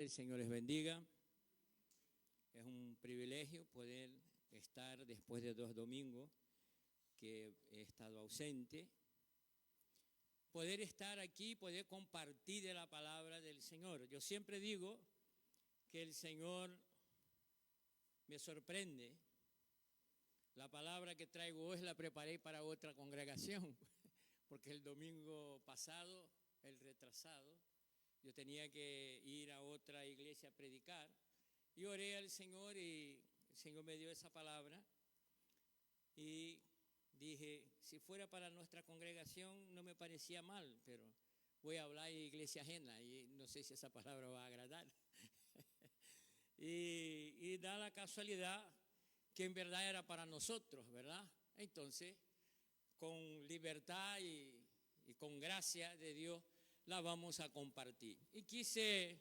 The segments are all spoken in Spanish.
El Señor les bendiga. Es un privilegio poder estar después de 2 domingos que he estado ausente, poder estar aquí, poder compartir de la palabra del Señor. Yo siempre digo que el Señor me sorprende. La palabra que traigo hoy la preparé para otra congregación, porque el domingo pasado, el retrasado, yo tenía que ir a otra iglesia a predicar y oré al Señor y el Señor me dio esa palabra y dije, si fuera para nuestra congregación no me parecía mal, pero voy a hablar en iglesia ajena y no sé si esa palabra va a agradar. y da la casualidad que en verdad era para nosotros, ¿verdad? Entonces, con libertad y con gracia de Dios, la vamos a compartir. Y quise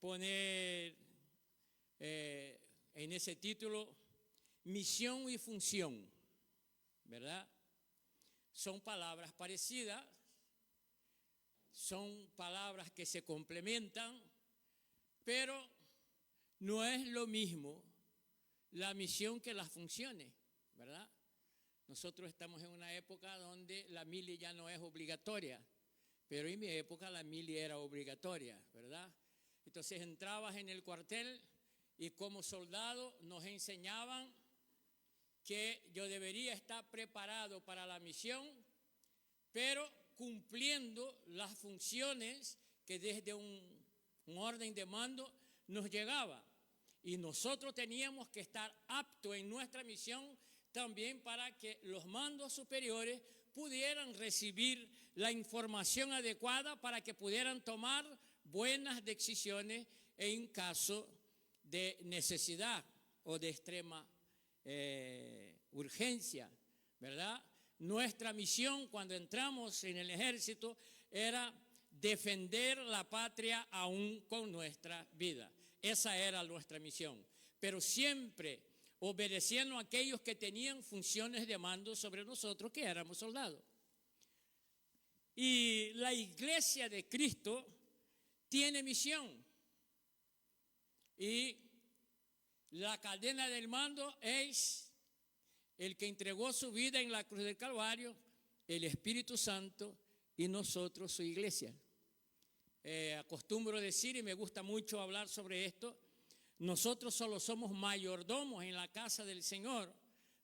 poner en ese título, misión y función, ¿verdad? Son palabras parecidas, son palabras que se complementan, pero no es lo mismo la misión que las funciones, ¿verdad? Nosotros estamos en una época donde la mili ya no es obligatoria, pero en mi época la mili era obligatoria, ¿verdad? Entonces entrabas en el cuartel y como soldado nos enseñaban que yo debería estar preparado para la misión, pero cumpliendo las funciones que desde un orden de mando nos llegaba. Y nosotros teníamos que estar aptos en nuestra misión también para que los mandos superiores pudieran recibir la información adecuada para que pudieran tomar buenas decisiones en caso de necesidad o de extrema urgencia, ¿verdad? Nuestra misión cuando entramos en el ejército era defender la patria aún con nuestra vida. Esa era nuestra misión, pero siempre obedeciendo a aquellos que tenían funciones de mando sobre nosotros, que éramos soldados. Y la iglesia de Cristo tiene misión. Y la cadena del mando es el que entregó su vida en la cruz del Calvario, el Espíritu Santo y nosotros, su iglesia. Acostumbro decir, y me gusta mucho hablar sobre esto, nosotros solo somos mayordomos en la casa del Señor,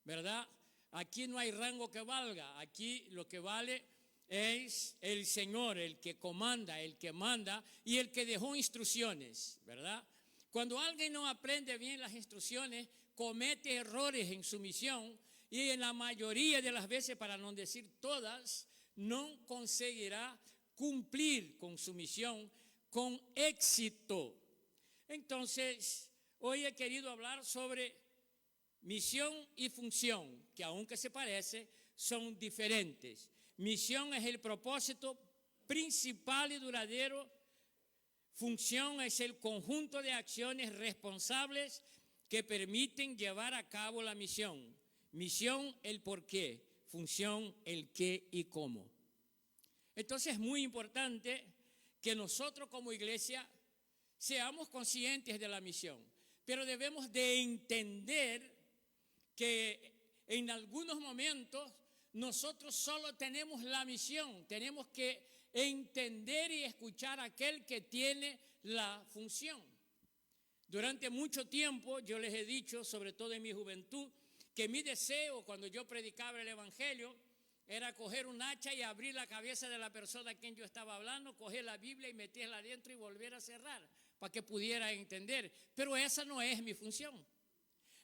¿verdad? Aquí no hay rango que valga, aquí lo que vale es el Señor, el que comanda, el que manda y el que dejó instrucciones, ¿verdad? Cuando alguien no aprende bien las instrucciones, comete errores en su misión y en la mayoría de las veces, para no decir todas, no conseguirá cumplir con su misión con éxito. Entonces, hoy he querido hablar sobre misión y función, que aunque se parecen, son diferentes. Misión es el propósito principal y duradero. Función es el conjunto de acciones responsables que permiten llevar a cabo la misión. Misión, el por qué. Función, el qué y cómo. Entonces es muy importante que nosotros como iglesia seamos conscientes de la misión, pero debemos de entender que en algunos momentos nosotros solo tenemos la misión, tenemos que entender y escuchar a aquel que tiene la función. Durante mucho tiempo yo les he dicho, sobre todo en mi juventud, que mi deseo cuando yo predicaba el evangelio era coger un hacha y abrir la cabeza de la persona a quien yo estaba hablando, coger la Biblia y meterla adentro y volver a cerrar para que pudiera entender. Pero esa no es mi función.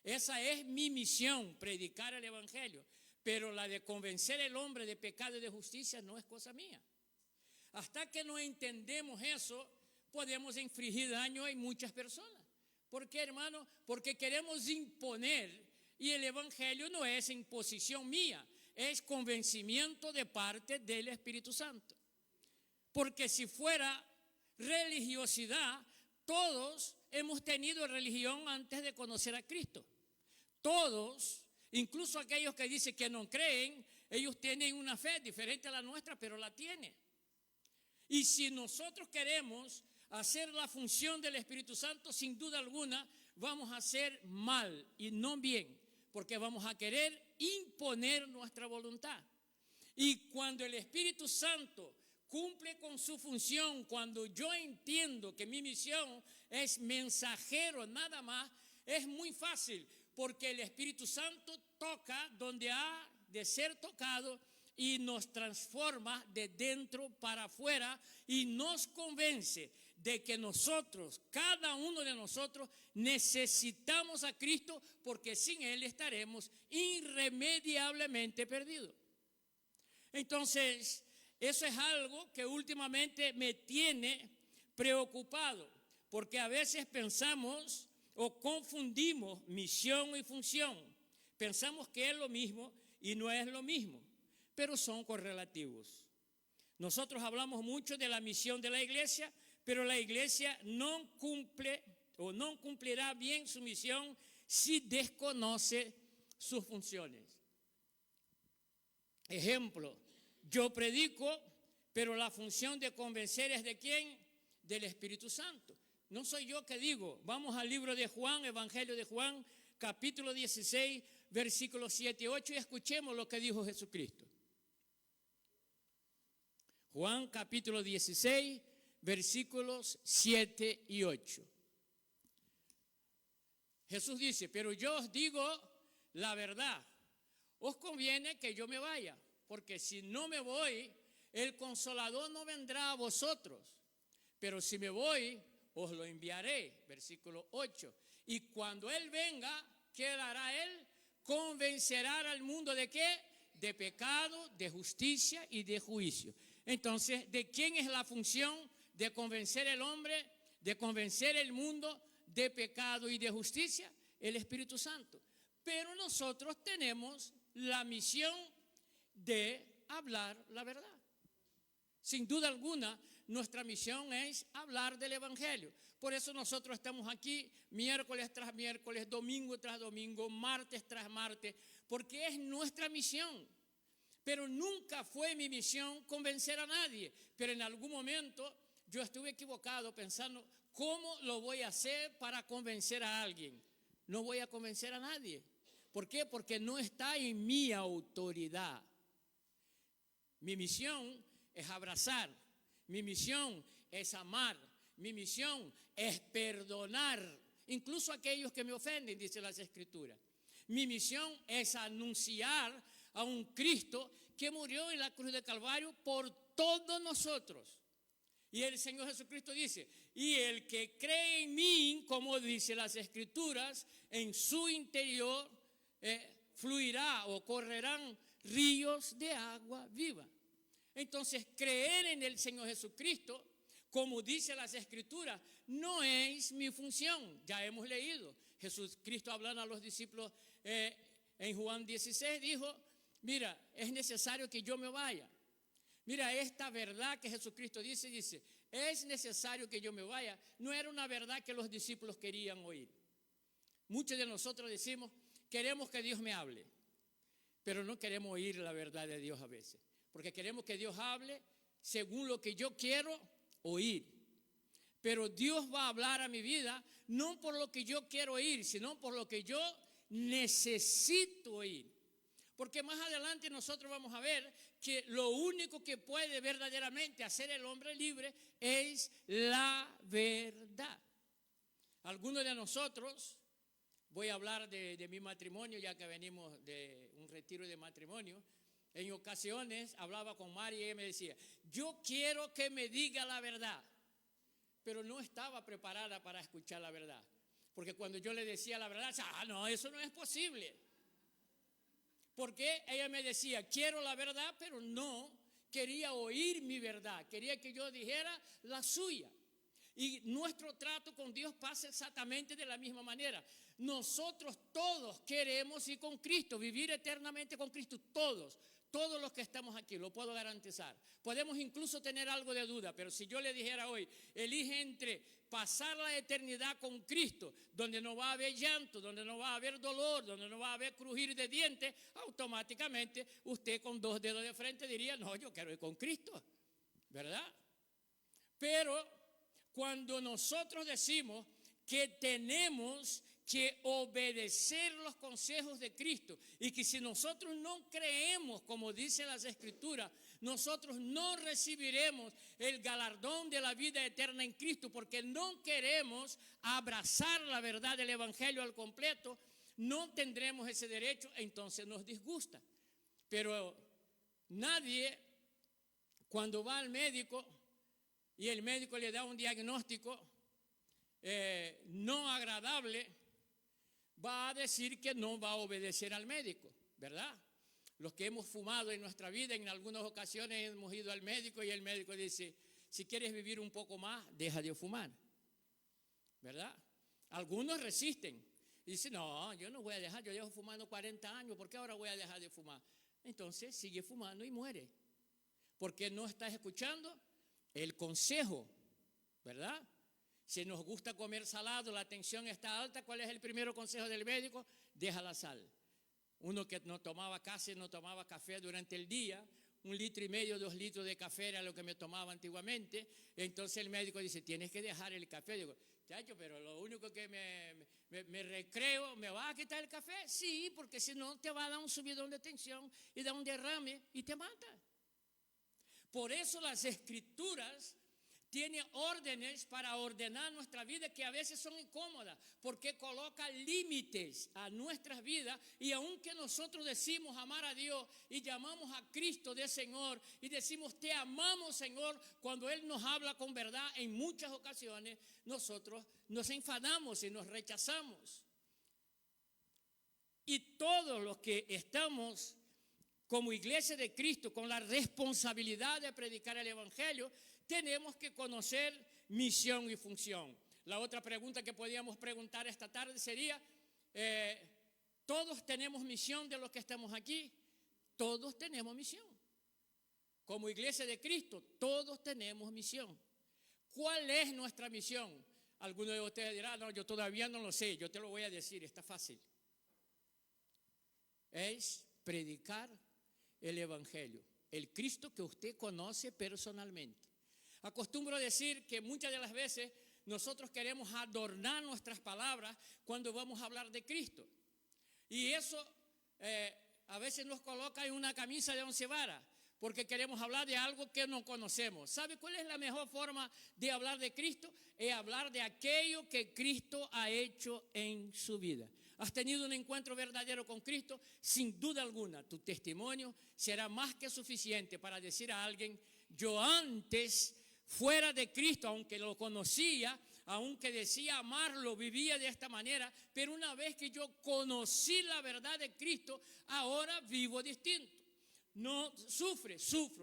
Esa es mi misión, predicar el evangelio. Pero la de convencer al hombre de pecado y de justicia no es cosa mía. Hasta que no entendemos eso, podemos infligir daño en muchas personas. ¿Por qué, hermano? Porque queremos imponer y el evangelio no es imposición mía. Es convencimiento de parte del Espíritu Santo. Porque si fuera religiosidad, todos hemos tenido religión antes de conocer a Cristo. Todos, incluso aquellos que dicen que no creen, ellos tienen una fe diferente a la nuestra, pero la tienen. Y si nosotros queremos hacer la función del Espíritu Santo, sin duda alguna, vamos a hacer mal y no bien, porque vamos a querer imponer nuestra voluntad. Y cuando el Espíritu Santo cumple con su función, cuando yo entiendo que mi misión es mensajero nada más, es muy fácil, porque el Espíritu Santo toca donde ha de ser tocado y nos transforma de dentro para afuera y nos convence de que nosotros, cada uno de nosotros, necesitamos a Cristo, porque sin Él estaremos irremediablemente perdidos. Entonces, eso es algo que últimamente me tiene preocupado, porque a veces pensamos o confundimos misión y función. Pensamos que es lo mismo y no es lo mismo, pero son correlativos. Nosotros hablamos mucho de la misión de la iglesia, pero la iglesia no cumple o no cumplirá bien su misión si desconoce sus funciones. Ejemplo, yo predico, pero la función de convencer es ¿de quién? Del Espíritu Santo. No soy yo que digo. Vamos al libro de Juan, Evangelio de Juan, capítulo 16, versículos 7 y 8, y escuchemos lo que dijo Jesucristo. Juan capítulo 16, versículos 7 y 8. Jesús dice: pero yo os digo la verdad, os conviene que yo me vaya, porque si no me voy, el Consolador no vendrá a vosotros, pero si me voy, os lo enviaré. Versículo 8. Y cuando Él venga, ¿qué hará Él? Convencerá al mundo ¿de qué? De pecado, de justicia y de juicio. Entonces, ¿de quién es la función de convencer al hombre, de convencer el mundo de pecado y de justicia? El Espíritu Santo. Pero nosotros tenemos la misión de hablar la verdad. Sin duda alguna, nuestra misión es hablar del Evangelio. Por eso nosotros estamos aquí miércoles tras miércoles, domingo tras domingo, martes tras martes, porque es nuestra misión. Pero nunca fue mi misión convencer a nadie. Pero en algún momento yo estuve equivocado pensando, ¿cómo lo voy a hacer para convencer a alguien? No voy a convencer a nadie. ¿Por qué? Porque no está en mi autoridad. Mi misión es abrazar, mi misión es amar, mi misión es perdonar, incluso a aquellos que me ofenden, dice las Escrituras. Mi misión es anunciar a un Cristo que murió en la cruz de Calvario por todos nosotros. Y el Señor Jesucristo dice: y el que cree en mí, como dice las Escrituras, en su interior fluirá o correrán ríos de agua viva. Entonces, creer en el Señor Jesucristo, como dice las Escrituras, no es mi función. Ya hemos leído. Jesucristo hablando a los discípulos en Juan 16 dijo: mira, es necesario que yo me vaya. Mira, esta verdad que Jesucristo dice, es necesario que yo me vaya. No era una verdad que los discípulos querían oír. Muchos de nosotros decimos, queremos que Dios me hable, pero no queremos oír la verdad de Dios a veces. Porque queremos que Dios hable según lo que yo quiero oír. Pero Dios va a hablar a mi vida no por lo que yo quiero oír, sino por lo que yo necesito oír. Porque más adelante nosotros vamos a ver que lo único que puede verdaderamente hacer el hombre libre es la verdad. Algunos de nosotros, voy a hablar de mi matrimonio, ya que venimos de un retiro de matrimonio. En ocasiones hablaba con Mari y ella me decía: yo quiero que me diga la verdad, pero no estaba preparada para escuchar la verdad, porque cuando yo le decía la verdad, no, eso no es posible. Porque ella me decía, quiero la verdad, pero no quería oír mi verdad, quería que yo dijera la suya. Y nuestro trato con Dios pasa exactamente de la misma manera. Nosotros todos queremos ir con Cristo, vivir eternamente con Cristo, todos los que estamos aquí, lo puedo garantizar. Podemos incluso tener algo de duda, pero si yo le dijera hoy, elige entre pasar la eternidad con Cristo, donde no va a haber llanto, donde no va a haber dolor, donde no va a haber crujir de dientes, automáticamente usted con 2 dedos de frente diría, no, yo quiero ir con Cristo, ¿verdad? Pero cuando nosotros decimos que tenemos que obedecer los consejos de Cristo y que si nosotros no creemos, como dicen las Escrituras, nosotros no recibiremos el galardón de la vida eterna en Cristo porque no queremos abrazar la verdad del Evangelio al completo, no tendremos ese derecho, entonces nos disgusta. Pero nadie, cuando va al médico y el médico le da un diagnóstico no agradable, va a decir que no va a obedecer al médico, ¿verdad? Los que hemos fumado en nuestra vida, en algunas ocasiones hemos ido al médico y el médico dice, si quieres vivir un poco más, deja de fumar, ¿verdad? Algunos resisten y dicen, no, yo no voy a dejar, yo llevo fumando 40 años, ¿por qué ahora voy a dejar de fumar? Entonces sigue fumando y muere, porque no estás escuchando el consejo, ¿verdad? Si nos gusta comer salado, la tensión está alta, ¿cuál es el primer consejo del médico? Deja la sal. Uno que no tomaba café durante el día, 1,5 litros, 2 litros de café era lo que me tomaba antiguamente, entonces el médico dice, tienes que dejar el café. Digo, chacho, pero lo único que me recreo, ¿me va a quitar el café? Sí, porque si no te va a dar un subidón de tensión y da un derrame y te mata. Por eso las Escrituras tiene órdenes para ordenar nuestra vida que a veces son incómodas, porque coloca límites a nuestras vidas y aunque nosotros decimos amar a Dios y llamamos a Cristo de Señor y decimos te amamos Señor, cuando Él nos habla con verdad en muchas ocasiones nosotros nos enfadamos y nos rechazamos. Y todos los que estamos como iglesia de Cristo con la responsabilidad de predicar el Evangelio, tenemos que conocer misión y función. La otra pregunta que podíamos preguntar esta tarde sería, ¿todos tenemos misión de los que estamos aquí? Todos tenemos misión. Como iglesia de Cristo, todos tenemos misión. ¿Cuál es nuestra misión? Algunos de ustedes dirán, no, yo todavía no lo sé, yo te lo voy a decir, está fácil. Es predicar el Evangelio, el Cristo que usted conoce personalmente. Acostumbro decir que muchas de las veces nosotros queremos adornar nuestras palabras cuando vamos a hablar de Cristo. Y eso a veces nos coloca en una camisa de 11 varas, porque queremos hablar de algo que no conocemos. ¿Sabe cuál es la mejor forma de hablar de Cristo? Es hablar de aquello que Cristo ha hecho en su vida. ¿Has tenido un encuentro verdadero con Cristo? Sin duda alguna, tu testimonio será más que suficiente para decir a alguien, yo antes fuera de Cristo, aunque lo conocía, aunque decía amarlo, vivía de esta manera, pero una vez que yo conocí la verdad de Cristo, ahora vivo distinto. No sufro,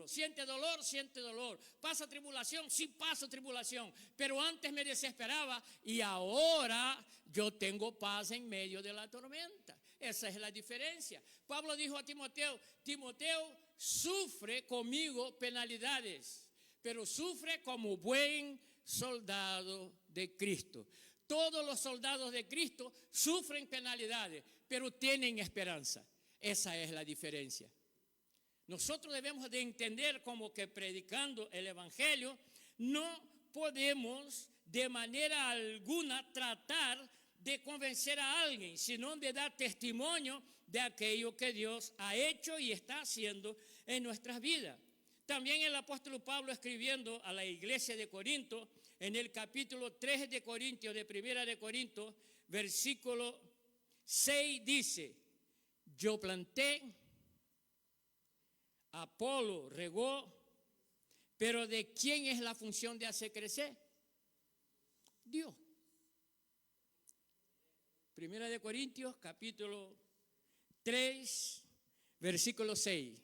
siente dolor, pasa tribulación, sí paso tribulación, pero antes me desesperaba y ahora yo tengo paz en medio de la tormenta. Esa es la diferencia. Pablo dijo a Timoteo, Timoteo, sufre conmigo penalidades, pero sufre como buen soldado de Cristo. Todos los soldados de Cristo sufren penalidades, pero tienen esperanza. Esa es la diferencia. Nosotros debemos de entender como que predicando el Evangelio no podemos de manera alguna tratar de convencer a alguien, sino de dar testimonio de aquello que Dios ha hecho y está haciendo en nuestras vidas. También el apóstol Pablo escribiendo a la iglesia de Corinto, en el capítulo 3 de Corintios, de Primera de Corintios, versículo 6 dice, yo planté, Apolo regó, pero ¿de quién es la función de hacer crecer? Dios. Primera de Corintios, capítulo 3, versículo 6.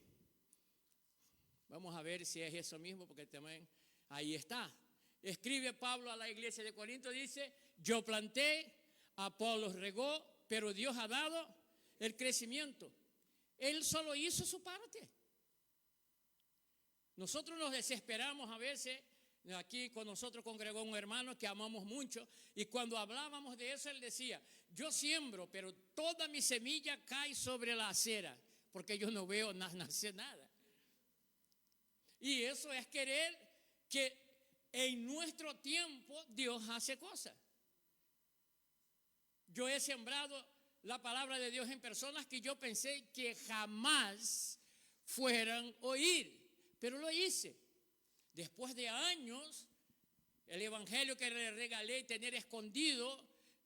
Vamos a ver si es eso mismo, porque también ahí está. Escribe Pablo a la iglesia de Corinto, dice, yo planté, Apolo regó, pero Dios ha dado el crecimiento. Él solo hizo su parte. Nosotros nos desesperamos a veces. Aquí con nosotros congregó un hermano que amamos mucho y cuando hablábamos de eso él decía, yo siembro, pero toda mi semilla cae sobre la acera, porque yo no veo nacer nada. Y eso es querer que en nuestro tiempo Dios hace cosas. Yo he sembrado la palabra de Dios en personas que yo pensé que jamás fueran a oír, pero lo hice. Después de años, el evangelio que le regalé tener escondido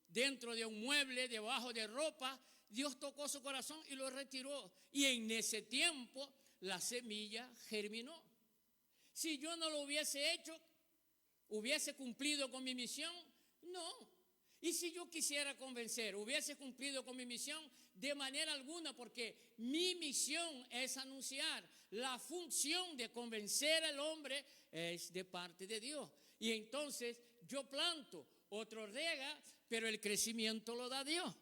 dentro de un mueble, debajo de ropa, Dios tocó su corazón y lo retiró. Y en ese tiempo la semilla germinó. Si yo no lo hubiese hecho, ¿hubiese cumplido con mi misión? No. Y si yo quisiera convencer, ¿hubiese cumplido con mi misión? De manera alguna, porque mi misión es anunciar. La función de convencer al hombre es de parte de Dios. Y entonces yo planto, otro riega, pero el crecimiento lo da Dios.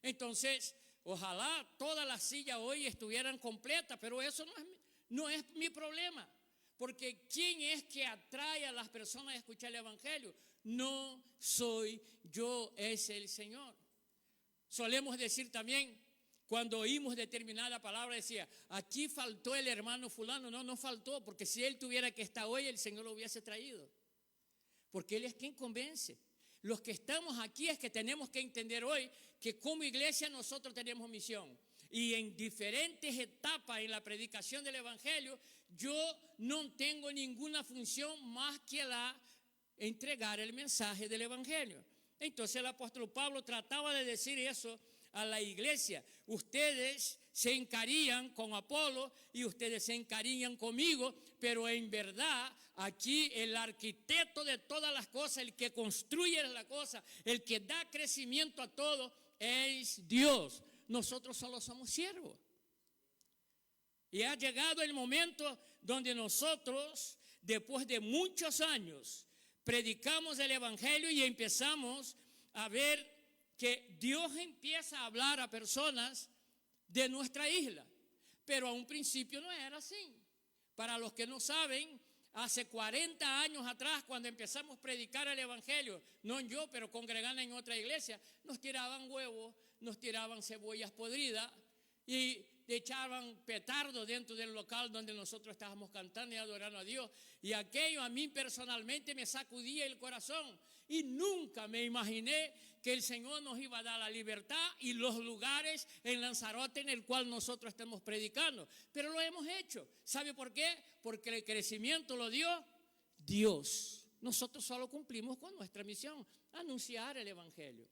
Entonces, ojalá todas las sillas hoy estuvieran completas, pero eso no es mi problema. Porque ¿quién es que atrae a las personas a escuchar el evangelio? No soy yo, es el Señor. Solemos decir también, cuando oímos determinada palabra, decía, aquí faltó el hermano fulano. No faltó, porque si él tuviera que estar hoy, el Señor lo hubiese traído. Porque Él es quien convence. Los que estamos aquí es que tenemos que entender hoy que como iglesia nosotros tenemos misión. Y en diferentes etapas en la predicación del evangelio, yo no tengo ninguna función más que la entregar el mensaje del evangelio. Entonces el apóstol Pablo trataba de decir eso a la iglesia. Ustedes se encarían con Apolo y ustedes se encarían conmigo, pero en verdad aquí el arquitecto de todas las cosas, el que construye la cosa, el que da crecimiento a todo, es Dios. Nosotros solo somos siervos. Y ha llegado el momento donde nosotros, después de muchos años, predicamos el evangelio y empezamos a ver que Dios empieza a hablar a personas de nuestra isla. Pero a un principio no era así. Para los que no saben, hace 40 años atrás, cuando empezamos a predicar el evangelio, no yo, pero congregando en otra iglesia, nos tiraban huevos, nos tiraban cebollas podridas y echaban petardos dentro del local donde nosotros estábamos cantando y adorando a Dios. Y aquello a mí personalmente me sacudía el corazón. Y nunca me imaginé que el Señor nos iba a dar la libertad y los lugares en Lanzarote en el cual nosotros estamos predicando. Pero lo hemos hecho. ¿Sabe por qué? Porque el crecimiento lo dio Dios. Nosotros solo cumplimos con nuestra misión, anunciar el evangelio.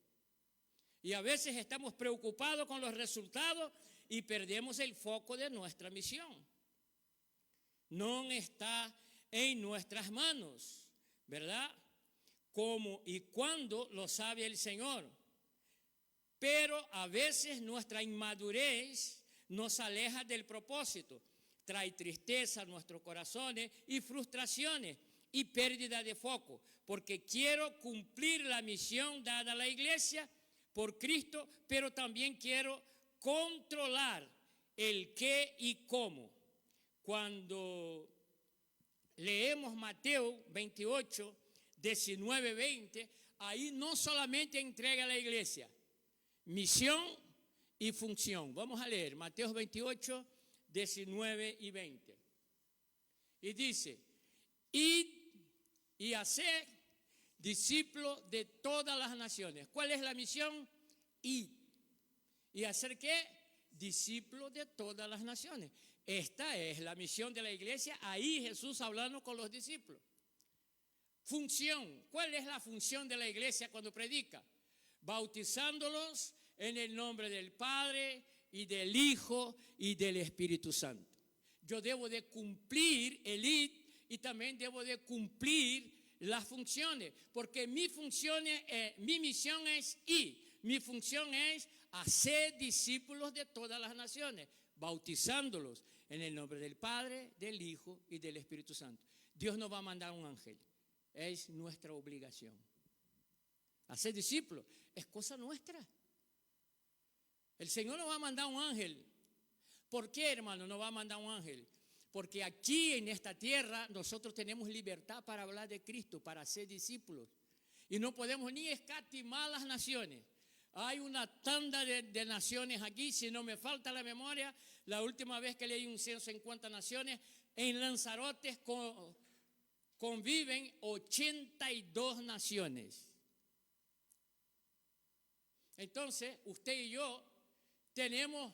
Y a veces estamos preocupados con los resultados y perdemos el foco de nuestra misión. No está en nuestras manos, ¿verdad? Cómo y cuándo lo sabe el Señor. Pero a veces nuestra inmadurez nos aleja del propósito. Trae tristeza a nuestros corazones y frustraciones y pérdida de foco. Porque quiero cumplir la misión dada a la iglesia por Cristo, pero también quiero controlar el qué y cómo. Cuando leemos Mateo 28, 19, 20, ahí no solamente entrega a la iglesia misión y función. Vamos a leer Mateo 28, 19 y 20. Y dice, id y haced discípulos de todas las naciones. ¿Cuál es la misión? Id. ¿Y hacer qué? Discípulos de todas las naciones. Esta es la misión de la iglesia. Ahí Jesús hablando con los discípulos. Función. ¿Cuál es la función de la iglesia cuando predica? Bautizándolos en el nombre del Padre y del Hijo y del Espíritu Santo. Yo debo de cumplir el id y también debo de cumplir las funciones, porque mi misión es ir. Mi función es hacer discípulos de todas las naciones, bautizándolos en el nombre del Padre, del Hijo y del Espíritu Santo. Dios nos va a mandar un ángel. Es nuestra obligación. Hacer discípulos es cosa nuestra. El Señor nos va a mandar un ángel. ¿Por qué, hermano, nos va a mandar un ángel? Porque aquí en esta tierra nosotros tenemos libertad para hablar de Cristo, para ser discípulos. Y no podemos ni escatimar las naciones. Hay una tanda de naciones aquí, si no me falta la memoria, la última vez que leí un censo en cuántas naciones, en Lanzarote conviven 82 naciones. Entonces, usted y yo tenemos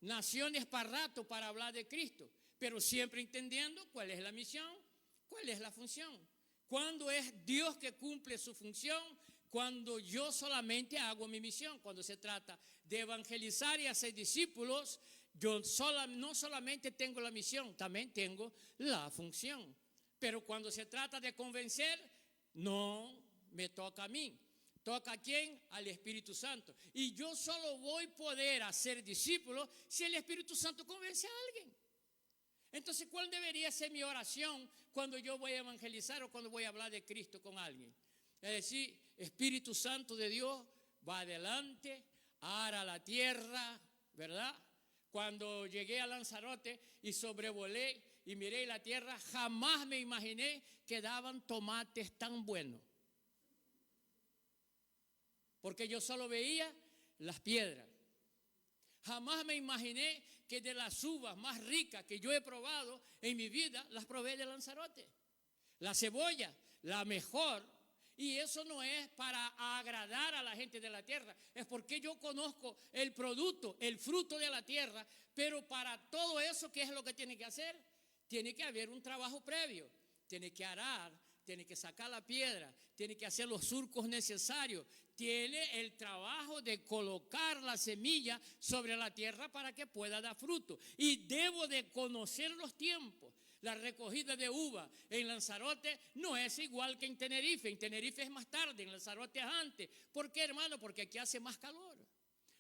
naciones para rato para hablar de Cristo, pero siempre entendiendo cuál es la misión, cuál es la función. Cuando es Dios que cumple su función, cuando yo solamente hago mi misión. Cuando se trata de evangelizar y hacer discípulos, yo no solamente tengo la misión, también tengo la función. Pero cuando se trata de convencer, no me toca a mí. ¿Toca a quién? Al Espíritu Santo. Y yo solo voy a poder hacer discípulos si el Espíritu Santo convence a alguien. Entonces, ¿cuál debería ser mi oración cuando yo voy a evangelizar o cuando voy a hablar de Cristo con alguien? Es decir, Espíritu Santo de Dios, va adelante, ara la tierra, ¿verdad? Cuando llegué a Lanzarote y sobrevolé y miré la tierra, jamás me imaginé que daban tomates tan buenos. Porque yo solo veía las piedras. Jamás me imaginé que de las uvas más ricas que yo he probado en mi vida, las probé de Lanzarote. La cebolla, la mejor. Y eso no es para agradar a la gente de la tierra, es porque yo conozco el producto, el fruto de la tierra. Pero para todo eso, ¿qué es lo que tiene que hacer? Tiene que haber un trabajo previo. Tiene que arar, tiene que sacar la piedra, tiene que hacer los surcos necesarios, tiene el trabajo de colocar la semilla sobre la tierra para que pueda dar fruto. Y debo de conocer los tiempos. La recogida de uva en Lanzarote no es igual que en Tenerife. En Tenerife es más tarde, en Lanzarote es antes. ¿Por qué, hermano? Porque aquí hace más calor.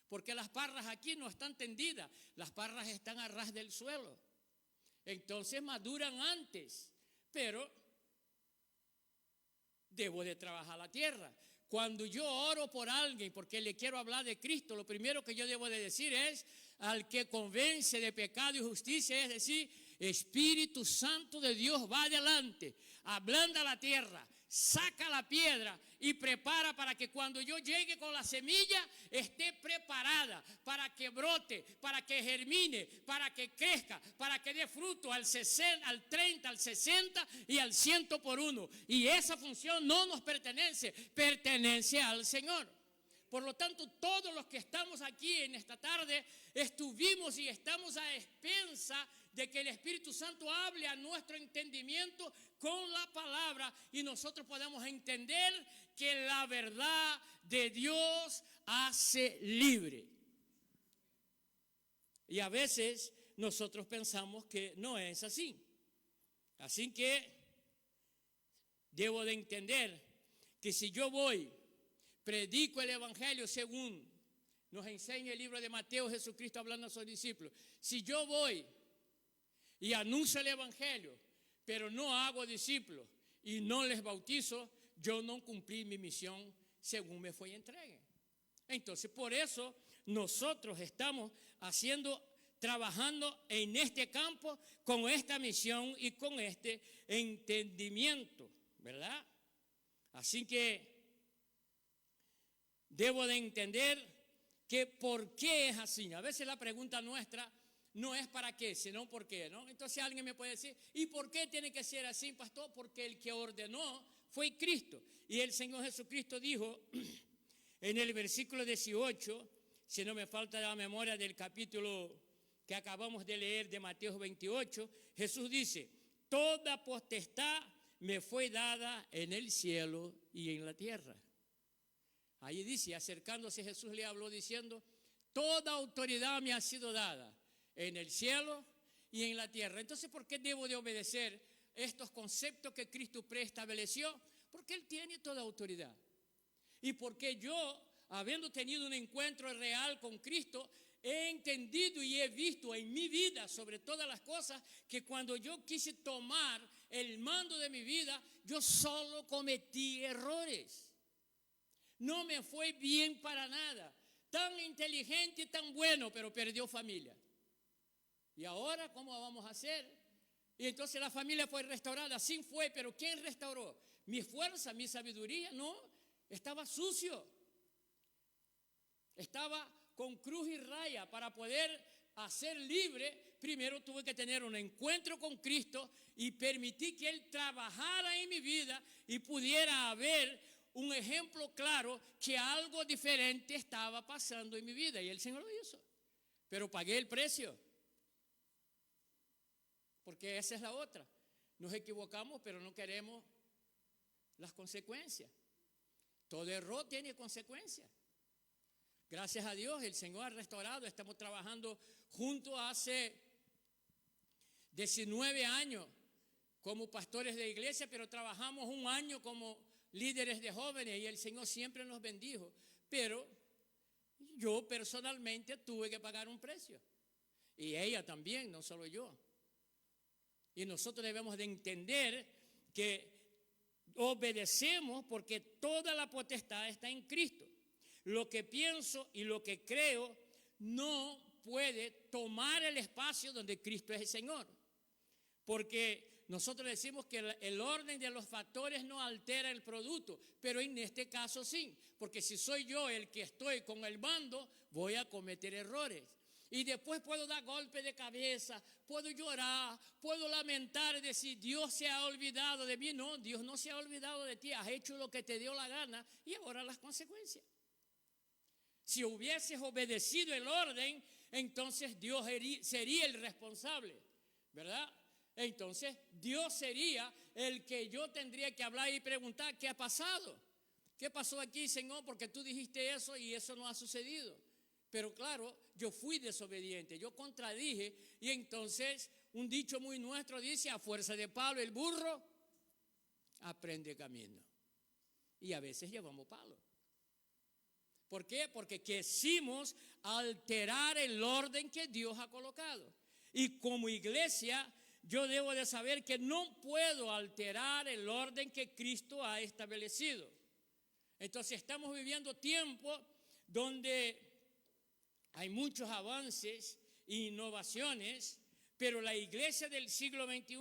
Porque las parras aquí no están tendidas, las parras están a ras del suelo. Entonces maduran antes, pero debo de trabajar la tierra. Cuando yo oro por alguien porque le quiero hablar de Cristo, lo primero que yo debo de decir es al que convence de pecado y justicia, es decir, Espíritu Santo de Dios va adelante, ablanda la tierra, saca la piedra y prepara para que cuando yo llegue con la semilla esté preparada para que brote, para que germine, para que crezca, para que dé fruto al 60, al 30, al 60 y al 100 por uno. Y esa función no nos pertenece, pertenece al Señor. Por lo tanto, todos los que estamos aquí en esta tarde estuvimos y estamos a expensa de que el Espíritu Santo hable a nuestro entendimiento con la palabra y nosotros podamos entender que la verdad de Dios hace libre. Y a veces nosotros pensamos que no es así. Así que debo de entender que si yo voy, predico el Evangelio según nos enseña el libro de Mateo, Jesucristo hablando a sus discípulos. Si yo voy y anuncio el Evangelio, pero no hago discípulos y no les bautizo, yo no cumplí mi misión según me fue entregue. Entonces, por eso nosotros estamos trabajando en este campo con esta misión y con este entendimiento, ¿verdad? Así que debo de entender que por qué es así. A veces la pregunta nuestra no es para qué, sino por qué, ¿no? Entonces alguien me puede decir, ¿y por qué tiene que ser así, pastor? Porque el que ordenó fue Cristo. Y el Señor Jesucristo dijo en el versículo 18, si no me falta la memoria del capítulo que acabamos de leer de Mateo 28, Jesús dice, toda potestad me fue dada en el cielo y en la tierra. Ahí dice, acercándose Jesús le habló diciendo, toda autoridad me ha sido dada en el cielo y en la tierra. Entonces, ¿por qué debo de obedecer estos conceptos que Cristo preestableció? Porque Él tiene toda autoridad. Y porque yo, habiendo tenido un encuentro real con Cristo, he entendido y he visto en mi vida, sobre todas las cosas, que cuando yo quise tomar el mando de mi vida, yo solo cometí errores. No me fue bien para nada. Tan inteligente y tan bueno, pero perdió familia. ¿Y ahora cómo vamos a hacer? Y entonces la familia fue restaurada. Sí fue, pero ¿quién restauró? ¿Mi fuerza, mi sabiduría? No, estaba sucio. Estaba con cruz y raya para poder a ser libre, primero tuve que tener un encuentro con Cristo y permití que Él trabajara en mi vida y pudiera haber un ejemplo claro que algo diferente estaba pasando en mi vida. Y el Señor lo hizo. Pero pagué el precio. Porque esa es la otra. Nos equivocamos, pero no queremos las consecuencias. Todo error tiene consecuencias. Gracias a Dios, el Señor ha restaurado. Estamos trabajando juntos hace 19 años como pastores de iglesia, pero trabajamos un año como líderes de jóvenes y el Señor siempre nos bendijo. Pero yo personalmente tuve que pagar un precio. Y ella también, no solo yo. Y nosotros debemos de entender que obedecemos porque toda la potestad está en Cristo. Lo que pienso y lo que creo no puede tomar el espacio donde Cristo es el Señor. Porque nosotros decimos que el orden de los factores no altera el producto, pero en este caso sí. Porque si soy yo el que estoy con el mando, voy a cometer errores. Y después puedo dar golpe de cabeza, puedo llorar, puedo lamentar y decir, Dios se ha olvidado de mí. No, Dios no se ha olvidado de ti, has hecho lo que te dio la gana y ahora las consecuencias. Si hubieses obedecido el orden, entonces Dios sería el responsable, ¿verdad? Entonces Dios sería el que yo tendría que hablar y preguntar, ¿qué ha pasado? ¿Qué pasó aquí, Señor? Porque tú dijiste eso y eso no ha sucedido. Pero claro, yo fui desobediente, yo contradije y entonces un dicho muy nuestro dice, a fuerza de palo el burro aprende camino. Y a veces llevamos palo. ¿Por qué? Porque quisimos alterar el orden que Dios ha colocado. Y como iglesia, yo debo de saber que no puedo alterar el orden que Cristo ha establecido. Entonces estamos viviendo tiempos donde hay muchos avances e innovaciones, pero la iglesia del siglo XXI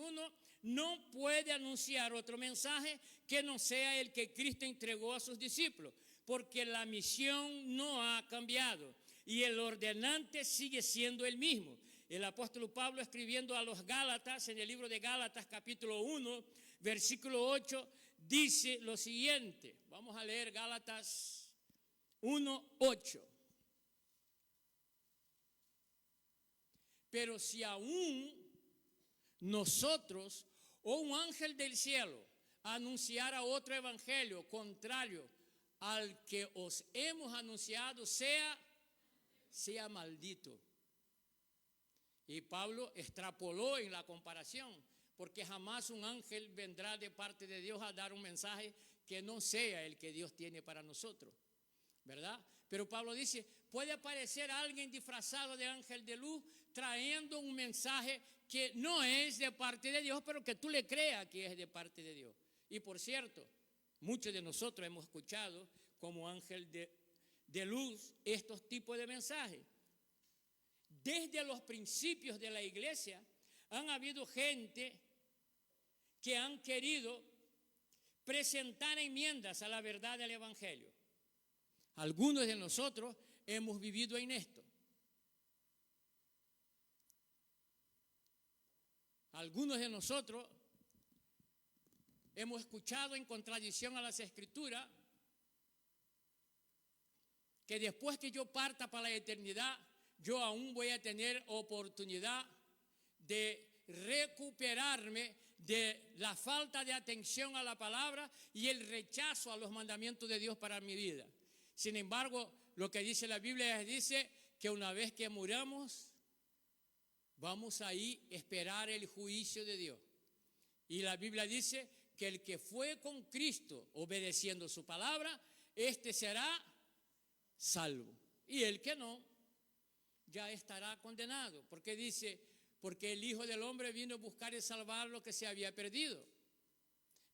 no puede anunciar otro mensaje que no sea el que Cristo entregó a sus discípulos, porque la misión no ha cambiado y el ordenante sigue siendo el mismo. El apóstol Pablo, escribiendo a los Gálatas, en el libro de Gálatas capítulo 1, versículo 8, dice lo siguiente. Vamos a leer Gálatas 1, 8. Pero si aún nosotros o un ángel del cielo anunciara otro evangelio contrario al que os hemos anunciado, sea maldito. Y Pablo extrapoló en la comparación, porque jamás un ángel vendrá de parte de Dios a dar un mensaje que no sea el que Dios tiene para nosotros, ¿verdad? Pero Pablo dice, puede aparecer alguien disfrazado de ángel de luz trayendo un mensaje que no es de parte de Dios, pero que tú le creas que es de parte de Dios. Y por cierto, muchos de nosotros hemos escuchado como ángel de luz estos tipos de mensajes. Desde los principios de la iglesia han habido gente que han querido presentar enmiendas a la verdad del evangelio. Algunos de nosotros hemos vivido en esto. Algunos de nosotros hemos escuchado en contradicción a las Escrituras que después que yo parta para la eternidad, yo aún voy a tener oportunidad de recuperarme de la falta de atención a la palabra y el rechazo a los mandamientos de Dios para mi vida. Sin embargo, lo que dice la Biblia dice que una vez que muramos, vamos ahí a esperar el juicio de Dios. Y la Biblia dice que el que fue con Cristo obedeciendo su palabra, este será salvo. Y el que no, ya estará condenado. Porque dice, porque el Hijo del Hombre vino a buscar y salvar lo que se había perdido.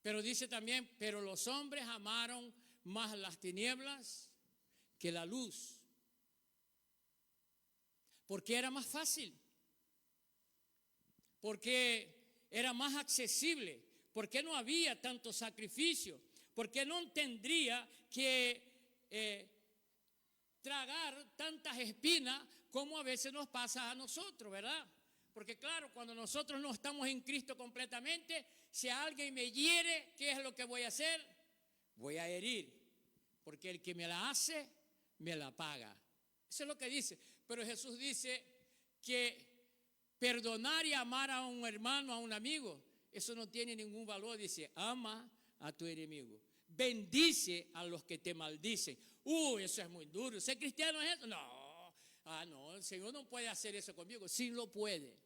Pero dice también, pero los hombres amaron más las tinieblas que la luz. Porque era más fácil. Porque era más accesible. Porque no había tanto sacrificio. Porque no tendría que tragar tantas espinas como a veces nos pasa a nosotros, ¿verdad? Porque claro, cuando nosotros no estamos en Cristo completamente, si alguien me hiere, ¿qué es lo que voy a hacer? Voy a herir, porque el que me la hace, me la paga. Eso es lo que dice. Pero Jesús dice que perdonar y amar a un hermano, a un amigo, eso no tiene ningún valor. Dice, ama a tu enemigo. Bendice a los que te maldicen. Eso es muy duro. ¿Ser cristiano es eso? No. No, el Señor no puede hacer eso conmigo. Sí lo puede.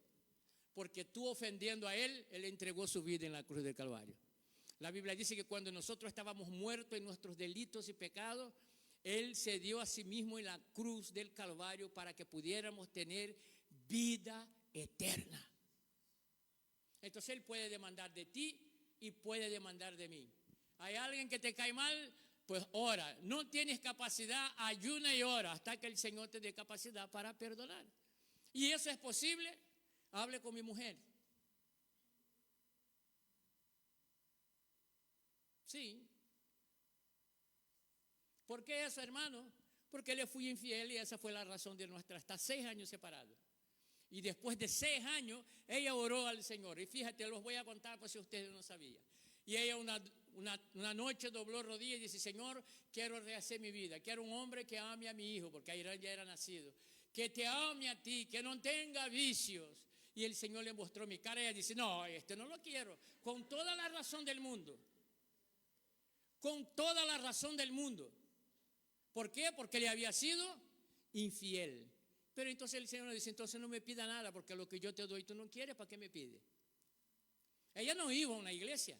Porque tú ofendiendo a Él, Él entregó su vida en la cruz del Calvario. La Biblia dice que cuando nosotros estábamos muertos en nuestros delitos y pecados, Él se dio a sí mismo en la cruz del Calvario para que pudiéramos tener vida eterna. Entonces Él puede demandar de ti y puede demandar de mí. ¿Hay alguien que te cae mal? Pues ora. No tienes capacidad, ayuna y ora hasta que el Señor te dé capacidad para perdonar. ¿Y eso es posible? Hable con mi mujer. Sí. ¿Por qué eso, hermano? Porque le fui infiel y esa fue la razón de nuestra, hasta 6 años separados. Y después de 6 años, ella oró al Señor. Y fíjate, los voy a contar por si ustedes no sabían. Y ella una noche dobló rodillas y dice, Señor, quiero rehacer mi vida. Quiero un hombre que ame a mi hijo, porque Ayrán ya era nacido. Que te ame a ti, que no tenga vicios. Y el Señor le mostró mi cara y ella dice, no, no lo quiero. Con toda la razón del mundo. Con toda la razón del mundo. ¿Por qué? Porque le había sido infiel. Pero entonces el Señor le dice, entonces no me pida nada, porque lo que yo te doy tú no quieres, ¿para qué me pide? Ella no iba a una iglesia.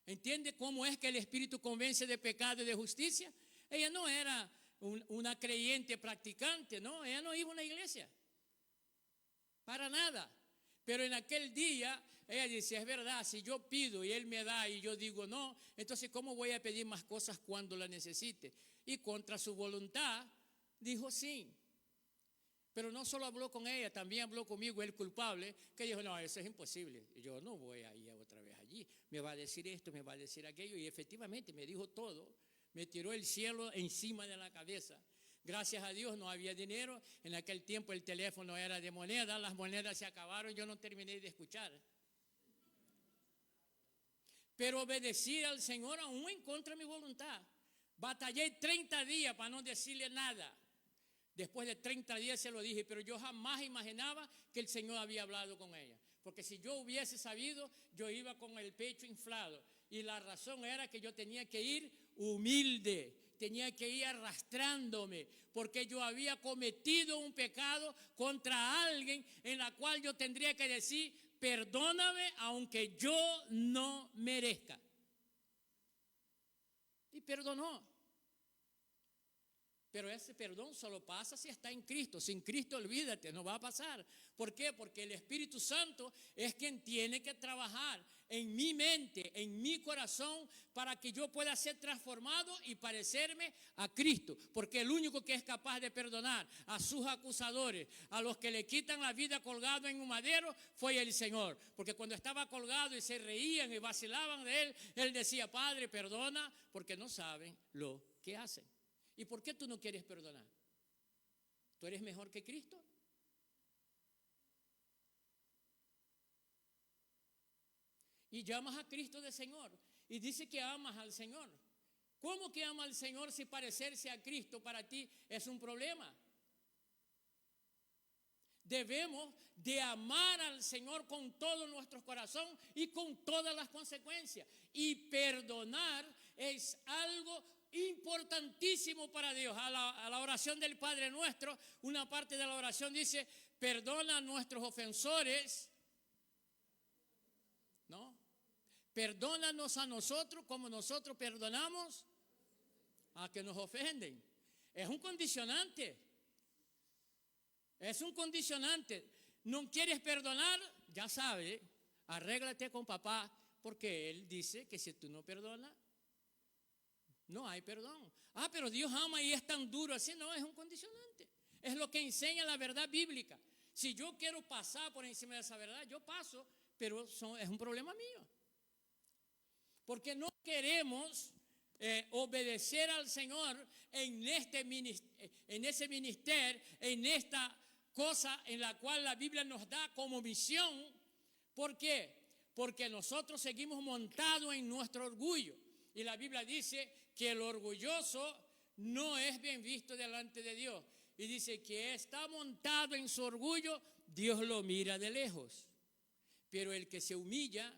¿Entiende cómo es que el Espíritu convence de pecado y de justicia? Ella no era una creyente practicante, no, ella no iba a una iglesia. Para nada. Pero en aquel día, ella dice, es verdad, si yo pido y Él me da y yo digo no, entonces ¿cómo voy a pedir más cosas cuando la necesite? Y contra su voluntad, dijo sí. Pero no solo habló con ella, también habló conmigo el culpable, que dijo, no, eso es imposible. Yo no voy a ir otra vez allí. Me va a decir esto, me va a decir aquello. Y efectivamente me dijo todo. Me tiró el cielo encima de la cabeza. Gracias a Dios no había dinero. En aquel tiempo el teléfono era de moneda. Las monedas se acabaron. Yo no terminé de escuchar. Pero obedecí al Señor aún en contra de mi voluntad. Batallé 30 días para no decirle nada. Después de 30 días se lo dije, pero yo jamás imaginaba que el Señor había hablado con ella. Porque si yo hubiese sabido, yo iba con el pecho inflado. Y la razón era que yo tenía que ir humilde, tenía que ir arrastrándome, porque yo había cometido un pecado contra alguien en la cual yo tendría que decir, perdóname aunque yo no merezca. Y perdonó. Pero ese perdón solo pasa si está en Cristo. Sin Cristo, olvídate, no va a pasar. ¿Por qué? Porque el Espíritu Santo es quien tiene que trabajar en mi mente, en mi corazón, para que yo pueda ser transformado y parecerme a Cristo. Porque el único que es capaz de perdonar a sus acusadores, a los que le quitan la vida colgado en un madero, fue el Señor. Porque cuando estaba colgado y se reían y vacilaban de él, él decía, Padre, perdona, porque no saben lo que hacen. ¿Y por qué tú no quieres perdonar? ¿Tú eres mejor que Cristo? Y llamas a Cristo de Señor. Y dice que amas al Señor. ¿Cómo que ama al Señor si parecerse a Cristo para ti es un problema? Debemos de amar al Señor con todo nuestro corazón y con todas las consecuencias. Y perdonar es algo importantísimo para Dios. A la oración del Padre Nuestro, una parte de la oración dice, perdona a nuestros ofensores, ¿no? Perdónanos a nosotros como nosotros perdonamos a que nos ofenden. Es un condicionante. Es un condicionante. ¿No quieres perdonar? Ya sabes, arréglate con papá, porque él dice que si tú no perdonas, no hay perdón. Pero Dios ama y es tan duro así. No, es un condicionante. Es lo que enseña la verdad bíblica. Si yo quiero pasar por encima de esa verdad, yo paso, pero es un problema mío. Porque no queremos obedecer al Señor en ese ministerio, en esta cosa en la cual la Biblia nos da como misión. ¿Por qué? Porque nosotros seguimos montados en nuestro orgullo. Y la Biblia dice que el orgulloso no es bien visto delante de Dios. Y dice que está montado en su orgullo, Dios lo mira de lejos. Pero el que se humilla,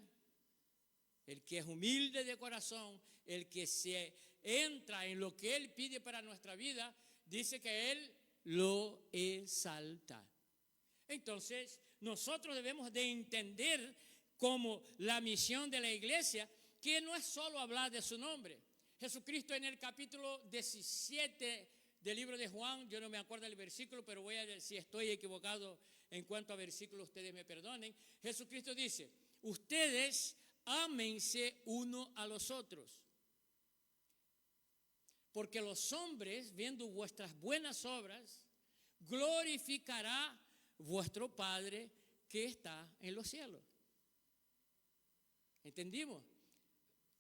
el que es humilde de corazón, el que se entra en lo que Él pide para nuestra vida, dice que Él lo exalta. Entonces, nosotros debemos de entender como la misión de la iglesia, que no es solo hablar de su nombre. Jesucristo en el capítulo 17 del libro de Juan, yo no me acuerdo el versículo, pero voy a decir, si estoy equivocado en cuanto a versículos, ustedes me perdonen. Jesucristo dice, ustedes ámense uno a los otros, porque los hombres, viendo vuestras buenas obras, glorificará vuestro Padre que está en los cielos. ¿Entendimos?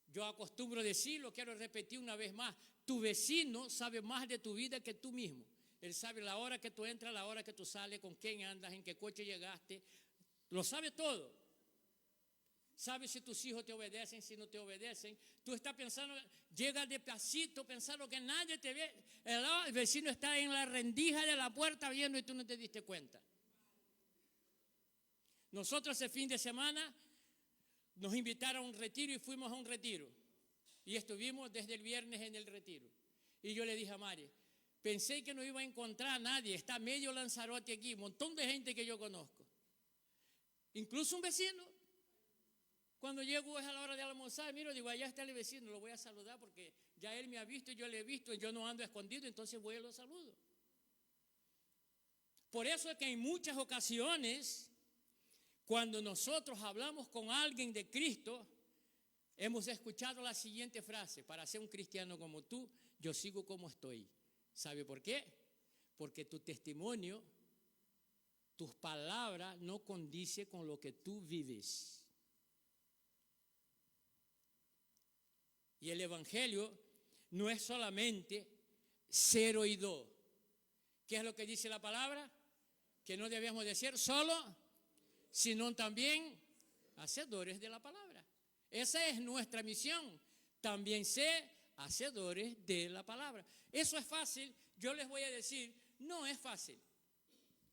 Yo acostumbro decir, lo quiero repetir una vez más, tu vecino sabe más de tu vida que tú mismo. Él sabe la hora que tú entras, la hora que tú sales, con quién andas, en qué coche llegaste, lo sabe todo. Sabe si tus hijos te obedecen, si no te obedecen. Tú estás pensando, llegas despacito pensando que nadie te ve. El vecino está en la rendija de la puerta viendo y tú no te diste cuenta. Nosotros ese fin de semana nos invitaron a un retiro y fuimos a un retiro. Y estuvimos desde el viernes en el retiro. Y yo le dije a Mari, pensé que no iba a encontrar a nadie. Está medio Lanzarote aquí, un montón de gente que yo conozco. Incluso un vecino. Cuando llego es a la hora de almorzar, miro, digo, allá está el vecino, lo voy a saludar porque ya él me ha visto y yo le he visto y yo no ando escondido, entonces voy y lo saludo. Por eso es que en muchas ocasiones, cuando nosotros hablamos con alguien de Cristo, hemos escuchado la siguiente frase: para ser un cristiano como tú, yo sigo como estoy. ¿Sabe por qué? Porque tu testimonio, tus palabras no condicen con lo que tú vives. Y el evangelio no es solamente ser oidor. ¿Qué es lo que dice la palabra? Que no debemos de ser solo, sino también hacedores de la palabra. Esa es nuestra misión, también ser hacedores de la palabra. Eso es fácil, yo les voy a decir, no es fácil.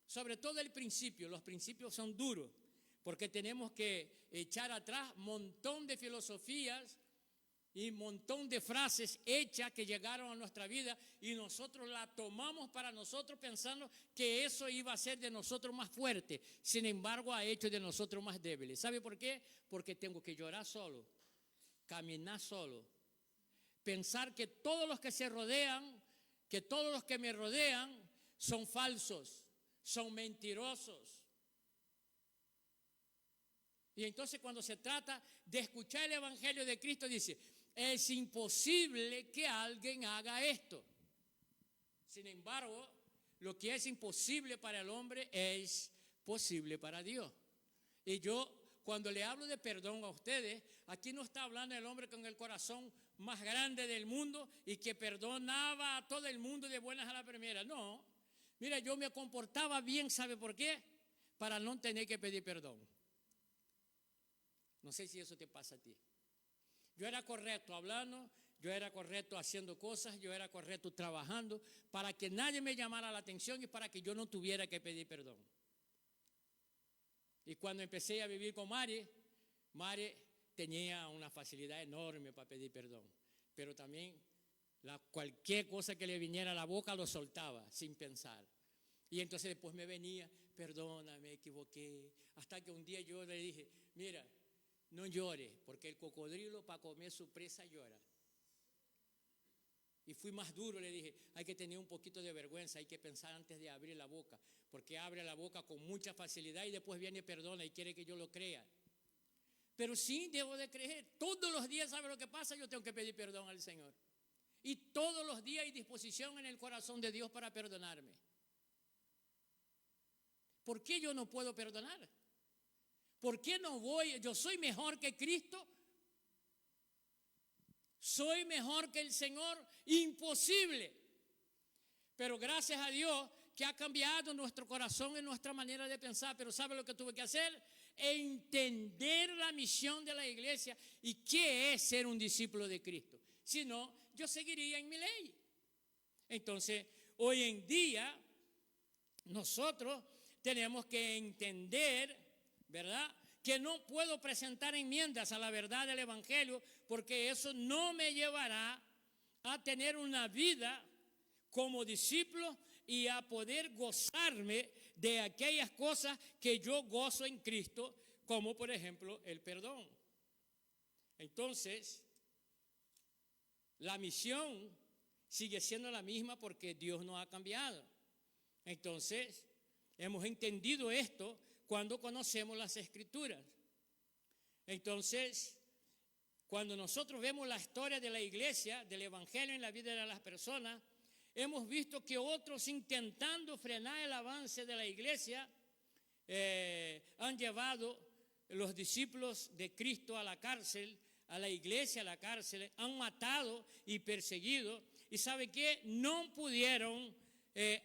Sobre todo el principio, los principios son duros, porque tenemos que echar atrás un montón de filosofías y un montón de frases hechas que llegaron a nuestra vida y nosotros la tomamos para nosotros pensando que eso iba a ser de nosotros más fuerte. Sin embargo, ha hecho de nosotros más débiles. ¿Sabe por qué? Porque tengo que llorar solo, caminar solo, pensar que todos los que se rodean, que todos los que me rodean son falsos, son mentirosos. Y entonces cuando se trata de escuchar el evangelio de Cristo dice, es imposible que alguien haga esto. Sin embargo, lo que es imposible para el hombre es posible para Dios. Y yo, cuando le hablo de perdón a ustedes, aquí no está hablando el hombre con el corazón más grande del mundo y que perdonaba a todo el mundo de buenas a la primera. No, mira, yo me comportaba bien, ¿sabe por qué? Para no tener que pedir perdón. No sé si eso te pasa a ti. Yo era correcto hablando, yo era correcto haciendo cosas, yo era correcto trabajando para que nadie me llamara la atención y para que yo no tuviera que pedir perdón. Y cuando empecé a vivir con Mari tenía una facilidad enorme para pedir perdón, pero también cualquier cosa que le viniera a la boca lo soltaba sin pensar. Y entonces después me venía, perdona, me equivoqué, hasta que un día yo le dije, mira, no llores, porque el cocodrilo para comer su presa llora. Y fui más duro, le dije, hay que tener un poquito de vergüenza, hay que pensar antes de abrir la boca, porque abre la boca con mucha facilidad y después viene y perdona y quiere que yo lo crea. Pero sí debo de creer, todos los días, ¿sabe lo que pasa? Yo tengo que pedir perdón al Señor. Y todos los días hay disposición en el corazón de Dios para perdonarme. ¿Por qué yo no puedo perdonar? ¿Por qué no voy? Yo soy mejor que Cristo. Soy mejor que el Señor. Imposible. Pero gracias a Dios que ha cambiado nuestro corazón y nuestra manera de pensar. Pero ¿sabe lo que tuve que hacer? Entender la misión de la iglesia y qué es ser un discípulo de Cristo. Si no, yo seguiría en mi ley. Entonces, hoy en día, nosotros tenemos que entender, ¿verdad?, que no puedo presentar enmiendas a la verdad del Evangelio, porque eso no me llevará a tener una vida como discípulo y a poder gozarme de aquellas cosas que yo gozo en Cristo, como por ejemplo el perdón. Entonces, la misión sigue siendo la misma porque Dios no ha cambiado. Entonces, hemos entendido esto cuando conocemos las Escrituras. Entonces, cuando nosotros vemos la historia de la iglesia, del evangelio en la vida de las personas, hemos visto que otros, intentando frenar el avance de la iglesia, han llevado los discípulos de Cristo a la cárcel, a la iglesia a la cárcel, han matado y perseguido. ¿Y sabe qué? No pudieron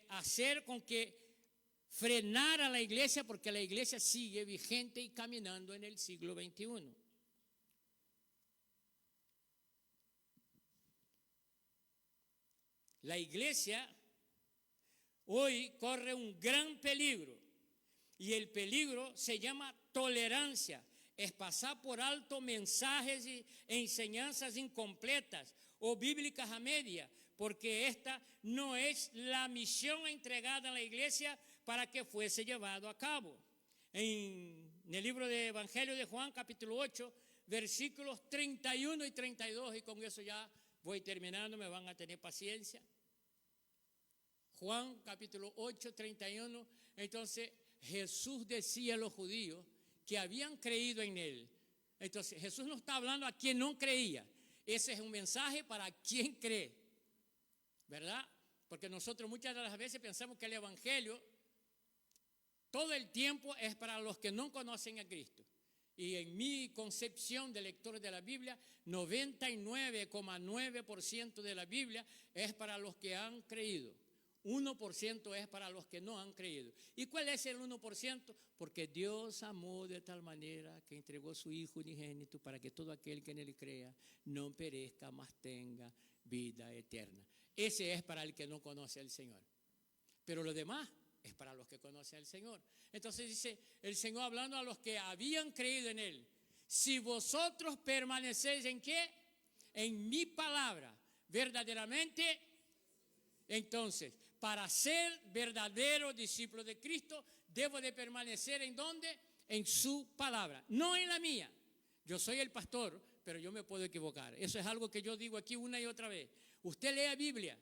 hacer con que frenar a la iglesia, porque la iglesia sigue vigente y caminando en el siglo XXI. La iglesia hoy corre un gran peligro, y el peligro se llama tolerancia. Es pasar por alto mensajes e enseñanzas incompletas o bíblicas a media, porque esta no es la misión entregada a la iglesia para que fuese llevado a cabo. En el libro de Evangelio de Juan, capítulo 8, versículos 31 y 32, y con eso ya voy terminando, me van a tener paciencia. Juan, capítulo 8, 31, entonces Jesús decía a los judíos que habían creído en él. Entonces Jesús no está hablando a quien no creía. Ese es un mensaje para quien cree, ¿verdad? Porque nosotros muchas de las veces pensamos que el evangelio todo el tiempo es para los que no conocen a Cristo. Y en mi concepción de lector de la Biblia, 99,9% de la Biblia es para los que han creído. 1% es para los que no han creído. ¿Y cuál es el 1%? Porque Dios amó de tal manera que entregó a su Hijo unigénito para que todo aquel que en él crea no perezca, mas tenga vida eterna. Ese es para el que no conoce al Señor. Pero lo demás es para los que conocen al Señor. Entonces dice el Señor hablando a los que habían creído en él: si vosotros permanecéis ¿en qué? En mi palabra, verdaderamente. Entonces, para ser verdadero discípulo de Cristo, debo de permanecer ¿en dónde? En su palabra, no en la mía. Yo soy el pastor, pero yo me puedo equivocar. Eso es algo que yo digo aquí una y otra vez. Usted lea Biblia.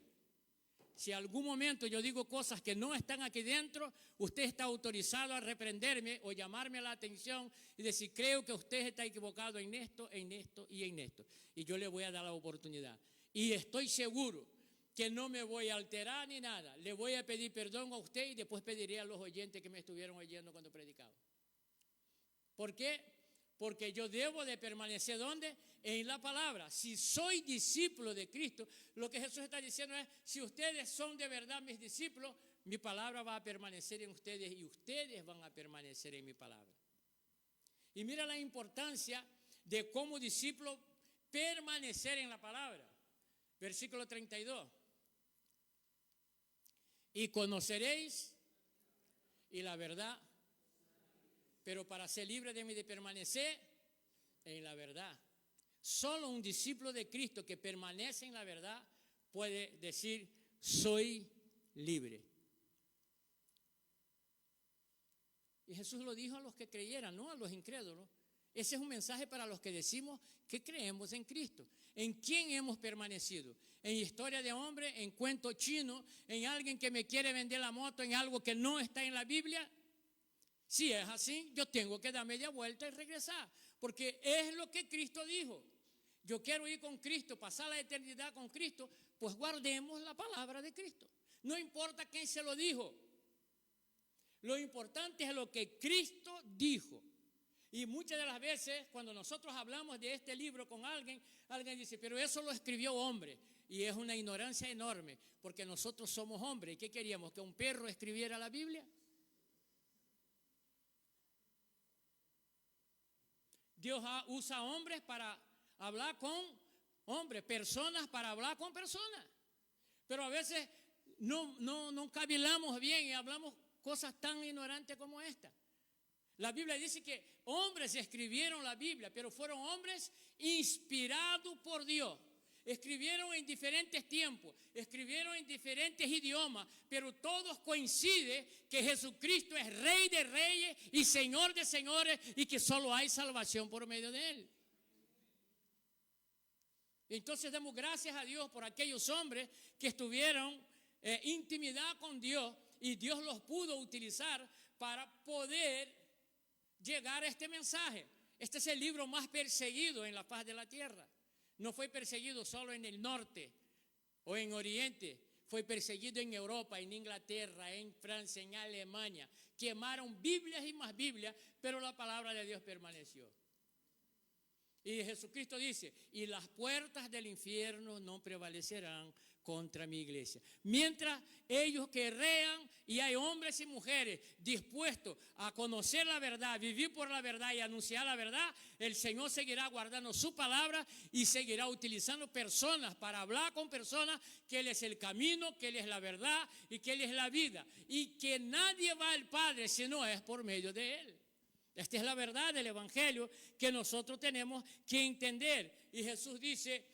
Si algún momento yo digo cosas que no están aquí dentro, usted está autorizado a reprenderme o llamarme la atención y decir: creo que usted está equivocado en esto, en esto y en esto. Y yo le voy a dar la oportunidad. Y estoy seguro que no me voy a alterar ni nada. Le voy a pedir perdón a usted y después pediré a los oyentes que me estuvieron oyendo cuando predicaba. ¿Por qué? Porque yo debo de permanecer ¿dónde? En la palabra. Si soy discípulo de Cristo, lo que Jesús está diciendo es: si ustedes son de verdad mis discípulos, mi palabra va a permanecer en ustedes y ustedes van a permanecer en mi palabra. Y mira la importancia de como discípulo permanecer en la palabra. Versículo 32. Y conoceréis y la verdad, pero para ser libre de mí, de permanecer en la verdad. Solo un discípulo de Cristo que permanece en la verdad puede decir: soy libre. Y Jesús lo dijo a los que creyeran, no a los incrédulos. Ese es un mensaje para los que decimos que creemos en Cristo. ¿En quién hemos permanecido? ¿En historia de hombre? ¿En cuento chino? ¿En alguien que me quiere vender la moto? ¿En algo que no está en la Biblia? Si es así, yo tengo que dar media vuelta y regresar, porque es lo que Cristo dijo. Yo quiero ir con Cristo, pasar la eternidad con Cristo, pues guardemos la palabra de Cristo. No importa quién se lo dijo. Lo importante es lo que Cristo dijo. Y muchas de las veces cuando nosotros hablamos de este libro con alguien, alguien dice: pero eso lo escribió hombre. y es una ignorancia enorme, porque nosotros somos hombres. ¿Y qué queríamos? ¿Que un perro escribiera la Biblia? Dios usa hombres para hablar con hombres, personas para hablar con personas. Pero a veces no cavilamos bien y hablamos cosas tan ignorantes como esta. La Biblia dice que hombres escribieron la Biblia, pero fueron hombres inspirados por Dios. Escribieron en diferentes tiempos, escribieron en diferentes idiomas, pero todos coinciden que Jesucristo es Rey de Reyes y Señor de Señores y que solo hay salvación por medio de Él. Entonces damos gracias a Dios por aquellos hombres que estuvieron intimidad con Dios y Dios los pudo utilizar para poder llegar a este mensaje. Este es el libro más perseguido en la faz de la tierra. No fue perseguido solo en el norte o en Oriente, fue perseguido en Europa, en Inglaterra, en Francia, en Alemania. Quemaron Biblias y más Biblias, pero la palabra de Dios permaneció. Y Jesucristo dice, y las puertas del infierno no prevalecerán contra mi iglesia. Mientras ellos querrean y hay hombres y mujeres dispuestos a conocer la verdad, vivir por la verdad y anunciar la verdad, el Señor seguirá guardando su palabra y seguirá utilizando personas para hablar con personas que Él es el camino, que Él es la verdad y que Él es la vida. Y que nadie va al Padre si no es por medio de Él. Esta es la verdad del Evangelio que nosotros tenemos que entender. Y Jesús dice,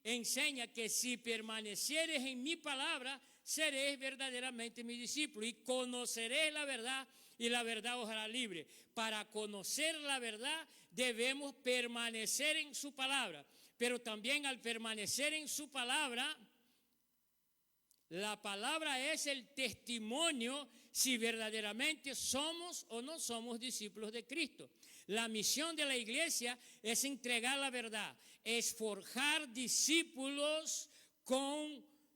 enseña que si permanecieres en mi palabra, seréis verdaderamente mi discípulo y conoceréis la verdad y la verdad os hará libre. Para conocer la verdad debemos permanecer en su palabra, pero también al permanecer en su palabra, la palabra es el testimonio si verdaderamente somos o no somos discípulos de Cristo. La misión de la iglesia es entregar la verdad, es forjar discípulos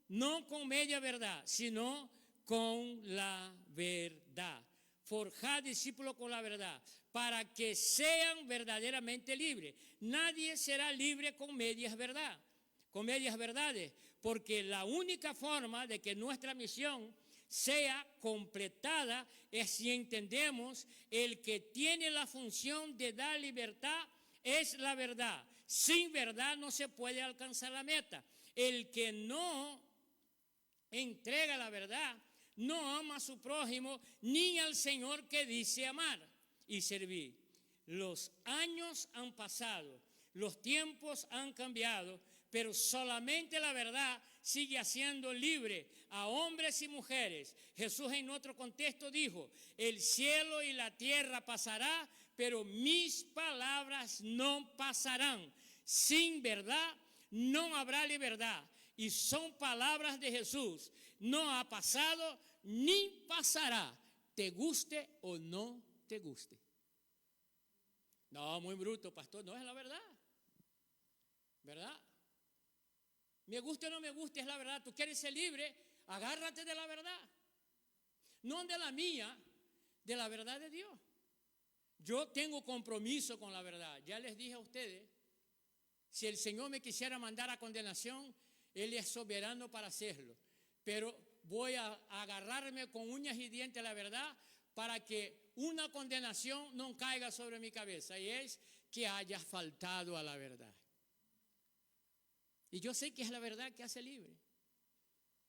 no con media verdad, sino con la verdad. Forjar discípulos con la verdad, para que sean verdaderamente libres. Nadie será libre con medias verdades, porque la única forma de que nuestra misión sea completada es si entendemos el que tiene la función de dar libertad es la verdad. Sin verdad no se puede alcanzar la meta. El que no entrega la verdad no ama a su prójimo ni al Señor que dice amar y servir. Los años han pasado, los tiempos han cambiado, pero solamente la verdad sigue haciendo libre a hombres y mujeres. Jesús en otro contexto dijo, el cielo y la tierra pasará, pero mis palabras no pasarán. Sin verdad no habrá libertad. Y son palabras de Jesús. No ha pasado ni pasará, te guste o no te guste. No, muy bruto, pastor, no es la verdad. ¿Verdad? Me guste o no me guste, es la verdad. Tú quieres ser libre, agárrate de la verdad. No de la mía, de la verdad de Dios. Yo tengo compromiso con la verdad. Ya les dije a ustedes, si el Señor me quisiera mandar a condenación, Él es soberano para hacerlo. Pero voy a agarrarme con uñas y dientes a la verdad para que una condenación no caiga sobre mi cabeza. Y es que haya faltado a la verdad. Y yo sé que es la verdad que hace libre.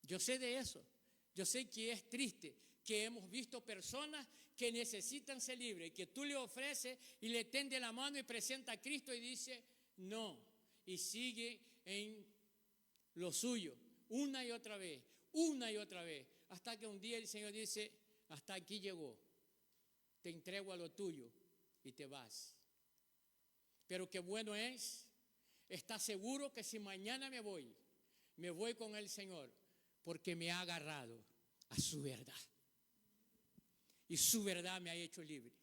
Yo sé de eso. Yo sé que es triste que hemos visto personas que necesitan ser libres, que tú le ofreces y le tiende la mano y presenta a Cristo y dice no. Y sigue en lo suyo, una y otra vez, hasta que un día el Señor dice, hasta aquí llegó, te entrego a lo tuyo y te vas. Pero qué bueno es, está seguro que si mañana me voy con el Señor, porque me ha agarrado a su verdad. Y su verdad me ha hecho libre.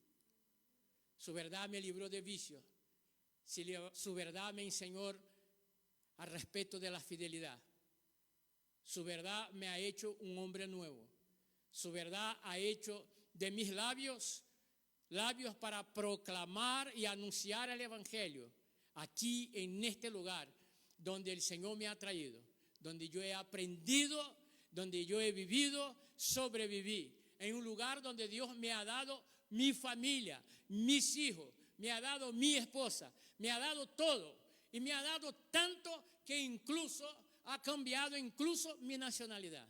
Su verdad me libró de vicios. Su verdad me enseñó al respeto de la fidelidad. Su verdad me ha hecho un hombre nuevo. Su verdad ha hecho de mis labios para proclamar y anunciar el Evangelio aquí en este lugar. donde el Señor me ha traído, donde yo he aprendido, donde yo he vivido, sobreviví, en un lugar donde Dios me ha dado mi familia, mis hijos, me ha dado mi esposa, me ha dado todo, y me ha dado tanto que incluso ha cambiado incluso mi nacionalidad.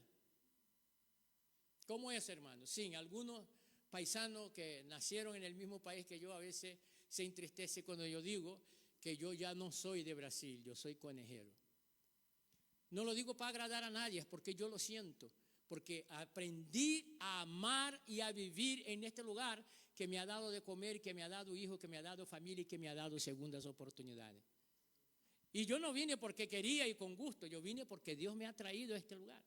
¿Cómo es, hermano? Sí, algunos paisanos que nacieron en el mismo país que yo a veces se entristece cuando yo digo que yo ya no soy de Brasil, yo soy conejero. No lo digo para agradar a nadie, es porque yo lo siento, porque aprendí a amar y a vivir en este lugar que me ha dado de comer, que me ha dado hijos, que me ha dado familia y que me ha dado segundas oportunidades. Y yo no vine porque quería y con gusto, yo vine porque Dios me ha traído a este lugar.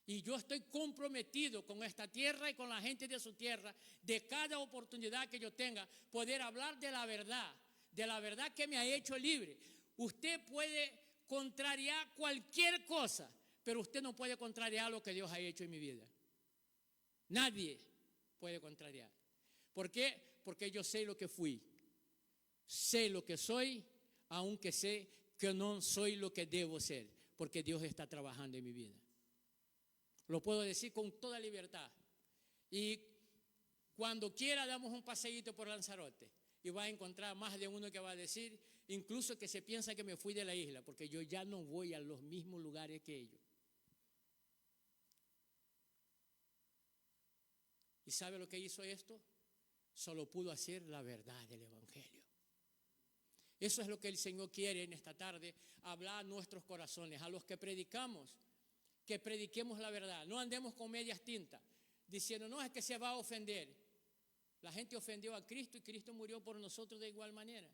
Y yo estoy comprometido con esta tierra y con la gente de su tierra, de cada oportunidad que yo tenga, poder hablar de la verdad que me ha hecho libre. Usted puede contrariar cualquier cosa, pero usted no puede contrariar lo que Dios ha hecho en mi vida. Nadie puede contrariar. ¿Por qué? Porque yo sé lo que fui, sé lo que soy, aunque sé que no soy lo que debo ser, porque Dios está trabajando en mi vida. Lo puedo decir con toda libertad. Y cuando quiera damos un paseíto por Lanzarote y va a encontrar más de uno que va a decir, incluso que se piensa que me fui de la isla, porque yo ya no voy a los mismos lugares que ellos. ¿Y sabe lo que hizo esto? Solo pudo hacer la verdad del Evangelio. Eso es lo que el Señor quiere en esta tarde, hablar a nuestros corazones, a los que predicamos, que prediquemos la verdad. No andemos con medias tintas, diciendo, no, es que se va a ofender. La gente ofendió a Cristo y Cristo murió por nosotros de igual manera.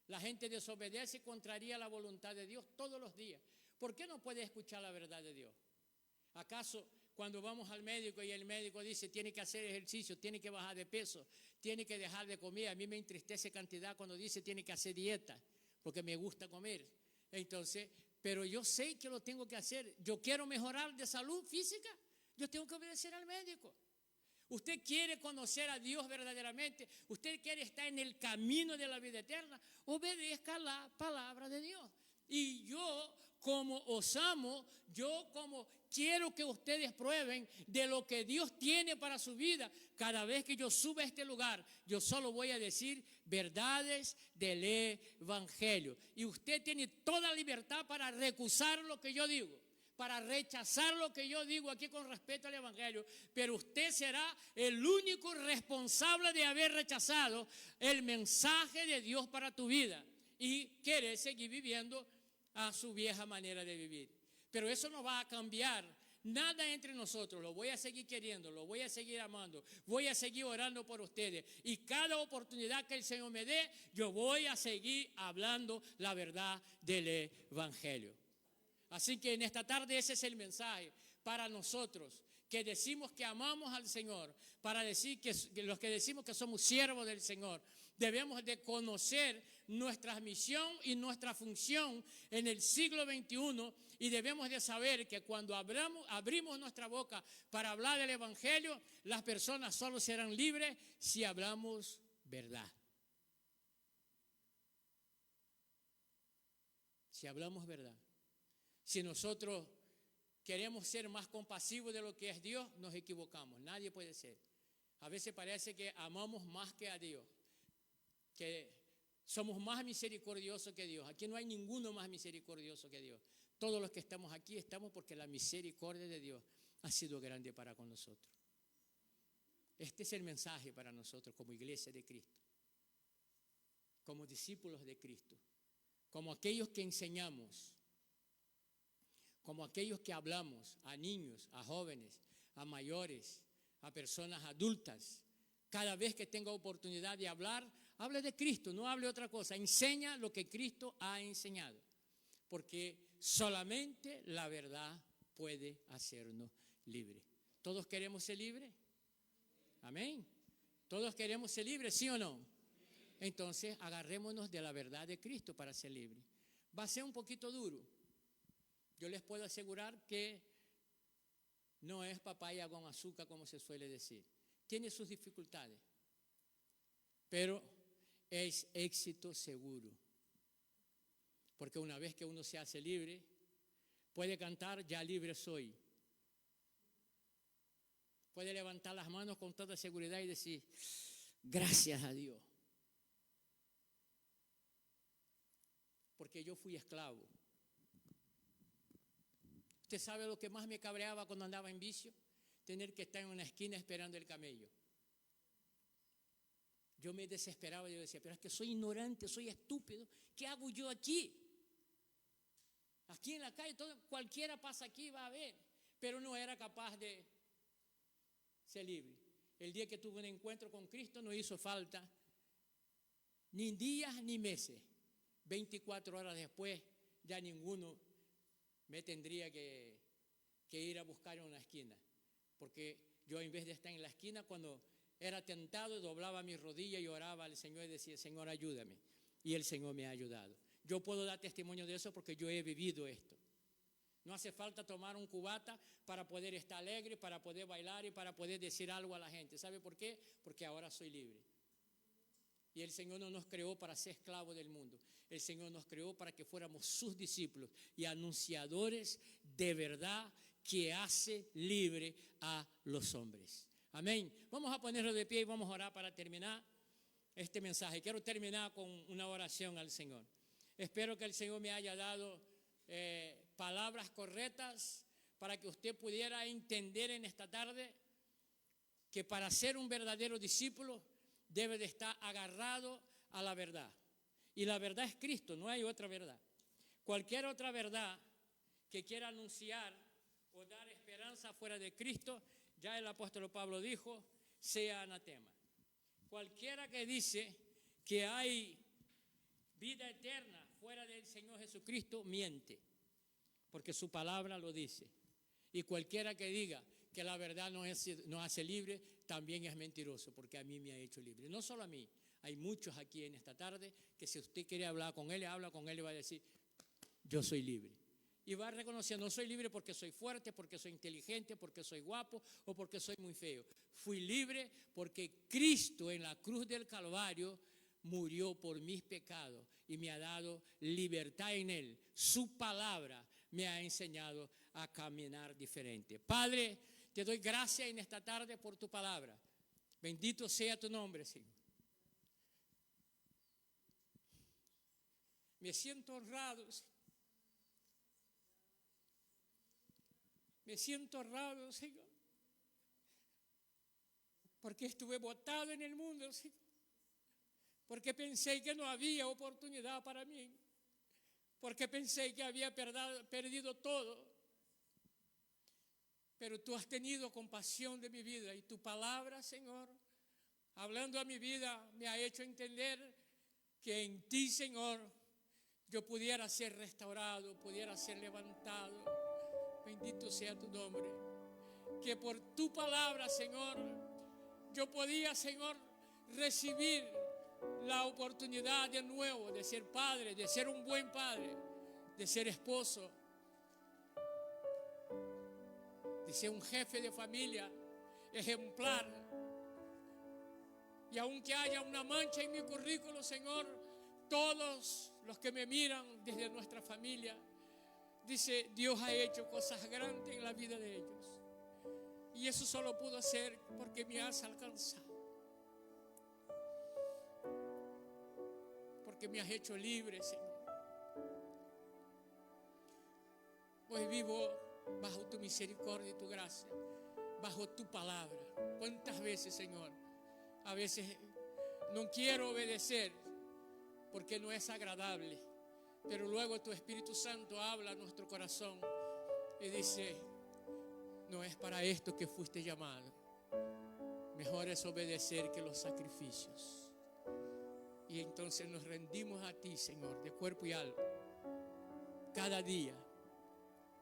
La gente desobedece y contraría la voluntad de Dios todos los días. ¿Por qué no puede escuchar la verdad de Dios? ¿Acaso cuando vamos al médico y el médico dice tiene que hacer ejercicio, tiene que bajar de peso, tiene que dejar de comer? A mí me entristece cantidad cuando dice tiene que hacer dieta, porque me gusta comer. Entonces, pero yo sé que lo tengo que hacer. Yo quiero mejorar de salud física, yo tengo que obedecer al médico. Usted quiere conocer a Dios verdaderamente, usted quiere estar en el camino de la vida eterna, obedezca la palabra de Dios. Y yo, como os amo, yo como quiero que ustedes prueben de lo que Dios tiene para su vida, cada vez que yo suba a este lugar, yo solo voy a decir verdades del Evangelio. Y usted tiene toda libertad para recusar lo que yo digo, para rechazar lo que yo digo aquí con respecto al Evangelio, pero usted será el único responsable de haber rechazado el mensaje de Dios para tu vida y querer seguir viviendo a su vieja manera de vivir. Pero eso no va a cambiar nada entre nosotros. Lo voy a seguir queriendo, lo voy a seguir amando, voy a seguir orando por ustedes, y cada oportunidad que el Señor me dé, yo voy a seguir hablando la verdad del Evangelio. Así que en esta tarde ese es el mensaje para nosotros, que decimos que amamos al Señor, para decir que los que decimos que somos siervos del Señor, debemos de conocer nuestra misión y nuestra función en el siglo XXI, y debemos de saber que cuando abrimos nuestra boca para hablar del Evangelio, las personas solo serán libres si hablamos verdad. Si hablamos verdad. Si nosotros queremos ser más compasivos de lo que es Dios, nos equivocamos. Nadie puede ser. A veces parece que amamos más que a Dios, que somos más misericordiosos que Dios. Aquí no hay ninguno más misericordioso que Dios. Todos los que estamos aquí estamos porque la misericordia de Dios ha sido grande para con nosotros. Este es el mensaje para nosotros como iglesia de Cristo, como discípulos de Cristo, como aquellos que enseñamos, como aquellos que hablamos a niños, a jóvenes, a mayores, a personas adultas. Cada vez que tenga oportunidad de hablar, hable de Cristo, no hable otra cosa. Enseña lo que Cristo ha enseñado, porque solamente la verdad puede hacernos libres. ¿Todos queremos ser libres? Amén. ¿Todos queremos ser libres, sí o no? Entonces, agarrémonos de la verdad de Cristo para ser libres. Va a ser un poquito duro. Yo les puedo asegurar que no es papaya con azúcar, como se suele decir. Tiene sus dificultades, pero es éxito seguro. Porque una vez que uno se hace libre, puede cantar, ya libre soy. Puede levantar las manos con toda seguridad y decir, gracias a Dios. Porque yo fui esclavo. ¿Usted sabe lo que más me cabreaba cuando andaba en vicio? Tener que estar en una esquina esperando el camello. Yo me desesperaba y yo decía, pero es que soy ignorante, soy estúpido. ¿Qué hago yo aquí? Aquí en la calle, cualquiera pasa aquí, va a ver. Pero no era capaz de ser libre. El día que tuve un encuentro con Cristo no hizo falta ni días ni meses. 24 horas después ya ninguno me tendría que ir a buscar en una esquina. Porque yo, en vez de estar en la esquina, cuando era tentado, doblaba mis rodillas y oraba al Señor y decía, Señor, ayúdame. Y el Señor me ha ayudado. Yo puedo dar testimonio de eso porque yo he vivido esto. No hace falta tomar un cubata para poder estar alegre, para poder bailar y para poder decir algo a la gente. ¿Sabe por qué? Porque ahora soy libre. Y el Señor no nos creó para ser esclavos del mundo. El Señor nos creó para que fuéramos sus discípulos y anunciadores de verdad que hace libre a los hombres. Amén. Vamos a ponerlo de pie y vamos a orar para terminar este mensaje. Quiero terminar con una oración al Señor. Espero que el Señor me haya dado palabras correctas para que usted pudiera entender en esta tarde que para ser un verdadero discípulo debe de estar agarrado a la verdad. Y la verdad es Cristo, no hay otra verdad. Cualquier otra verdad que quiera anunciar o dar esperanza fuera de Cristo, ya el apóstol Pablo dijo, sea anatema. Cualquiera que dice que hay vida eterna fuera del Señor Jesucristo, miente, porque su palabra lo dice. Y cualquiera que diga que la verdad nos hace libre, también es mentiroso, porque a mí me ha hecho libre. No solo a mí, hay muchos aquí en esta tarde que si usted quiere hablar con él, habla con él y va a decir, yo soy libre. Y va a reconocer, no soy libre porque soy fuerte, porque soy inteligente, porque soy guapo o porque soy muy feo. Fui libre porque Cristo en la cruz del Calvario murió por mis pecados y me ha dado libertad en él. Su palabra me ha enseñado a caminar diferente. Padre, te doy gracias en esta tarde por tu palabra. Bendito sea tu nombre, Señor. Me siento honrado, Señor. Me siento honrado, Señor, porque estuve botado en el mundo, Señor, porque pensé que no había oportunidad para mí, porque pensé que había perdido todo, pero tú has tenido compasión de mi vida y tu palabra, Señor, hablando a mi vida, me ha hecho entender que en ti, Señor, yo pudiera ser restaurado, pudiera ser levantado. Bendito sea tu nombre. Que por tu palabra, Señor, yo podía, Señor, recibir la oportunidad de nuevo de ser padre, de ser un buen padre, de ser esposo, de ser un jefe de familia ejemplar. Y aunque haya una mancha en mi currículo, Señor, todos los que me miran desde nuestra familia, dice, Dios ha hecho cosas grandes en la vida de ellos. Y eso solo pudo ser porque me has alcanzado. Porque me has hecho libre, Señor. Hoy vivo bajo tu misericordia y tu gracia, bajo tu palabra. ¿Cuántas veces, Señor? A veces no quiero obedecer porque no es agradable. Pero luego tu Espíritu Santo habla a nuestro corazón y dice, no es para esto que fuiste llamado. Mejor es obedecer que los sacrificios. Y entonces nos rendimos a ti, Señor, de cuerpo y alma. Cada día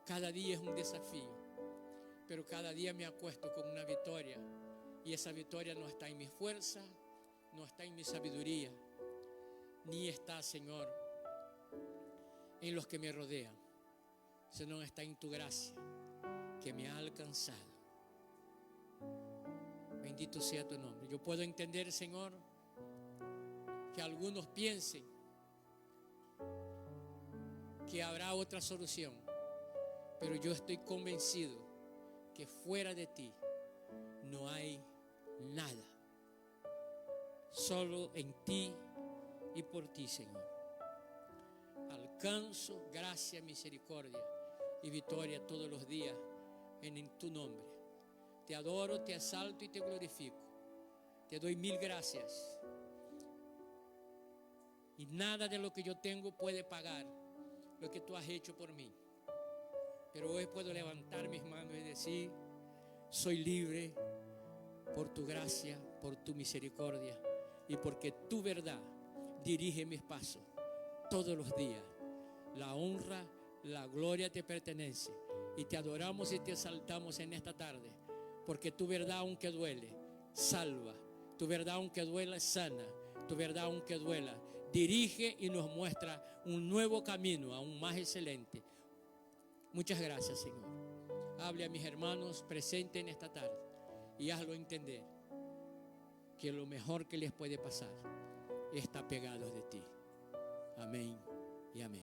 es un desafío. Pero cada día me acuesto con una victoria. Y esa victoria no está en mi fuerza, no está en mi sabiduría, ni está, Señor, en los que me rodean, sino está en tu gracia que me ha alcanzado. Bendito sea tu nombre. Yo puedo entender, Señor, que algunos piensen que habrá otra solución, pero yo estoy convencido que fuera de ti no hay nada. Solo en ti y por ti, Señor, alcanzo gracia, misericordia y victoria todos los días en tu nombre. Te adoro, te exalto y te glorifico. Te doy mil gracias. Y nada de lo que yo tengo puede pagar lo que tú has hecho por mí. Pero hoy puedo levantar mis manos y decir: soy libre por tu gracia, por tu misericordia y porque tu verdad dirige mis pasos todos los días. La honra, la gloria te pertenece y te adoramos y te exaltamos en esta tarde, porque tu verdad, aunque duele, salva. Tu verdad, aunque duela, sana. Tu verdad, aunque duela, dirige y nos muestra un nuevo camino aún más excelente. Muchas gracias, Señor. Hable a mis hermanos presentes en esta tarde y hazlo entender que lo mejor que les puede pasar está pegado de ti. Amén y amén.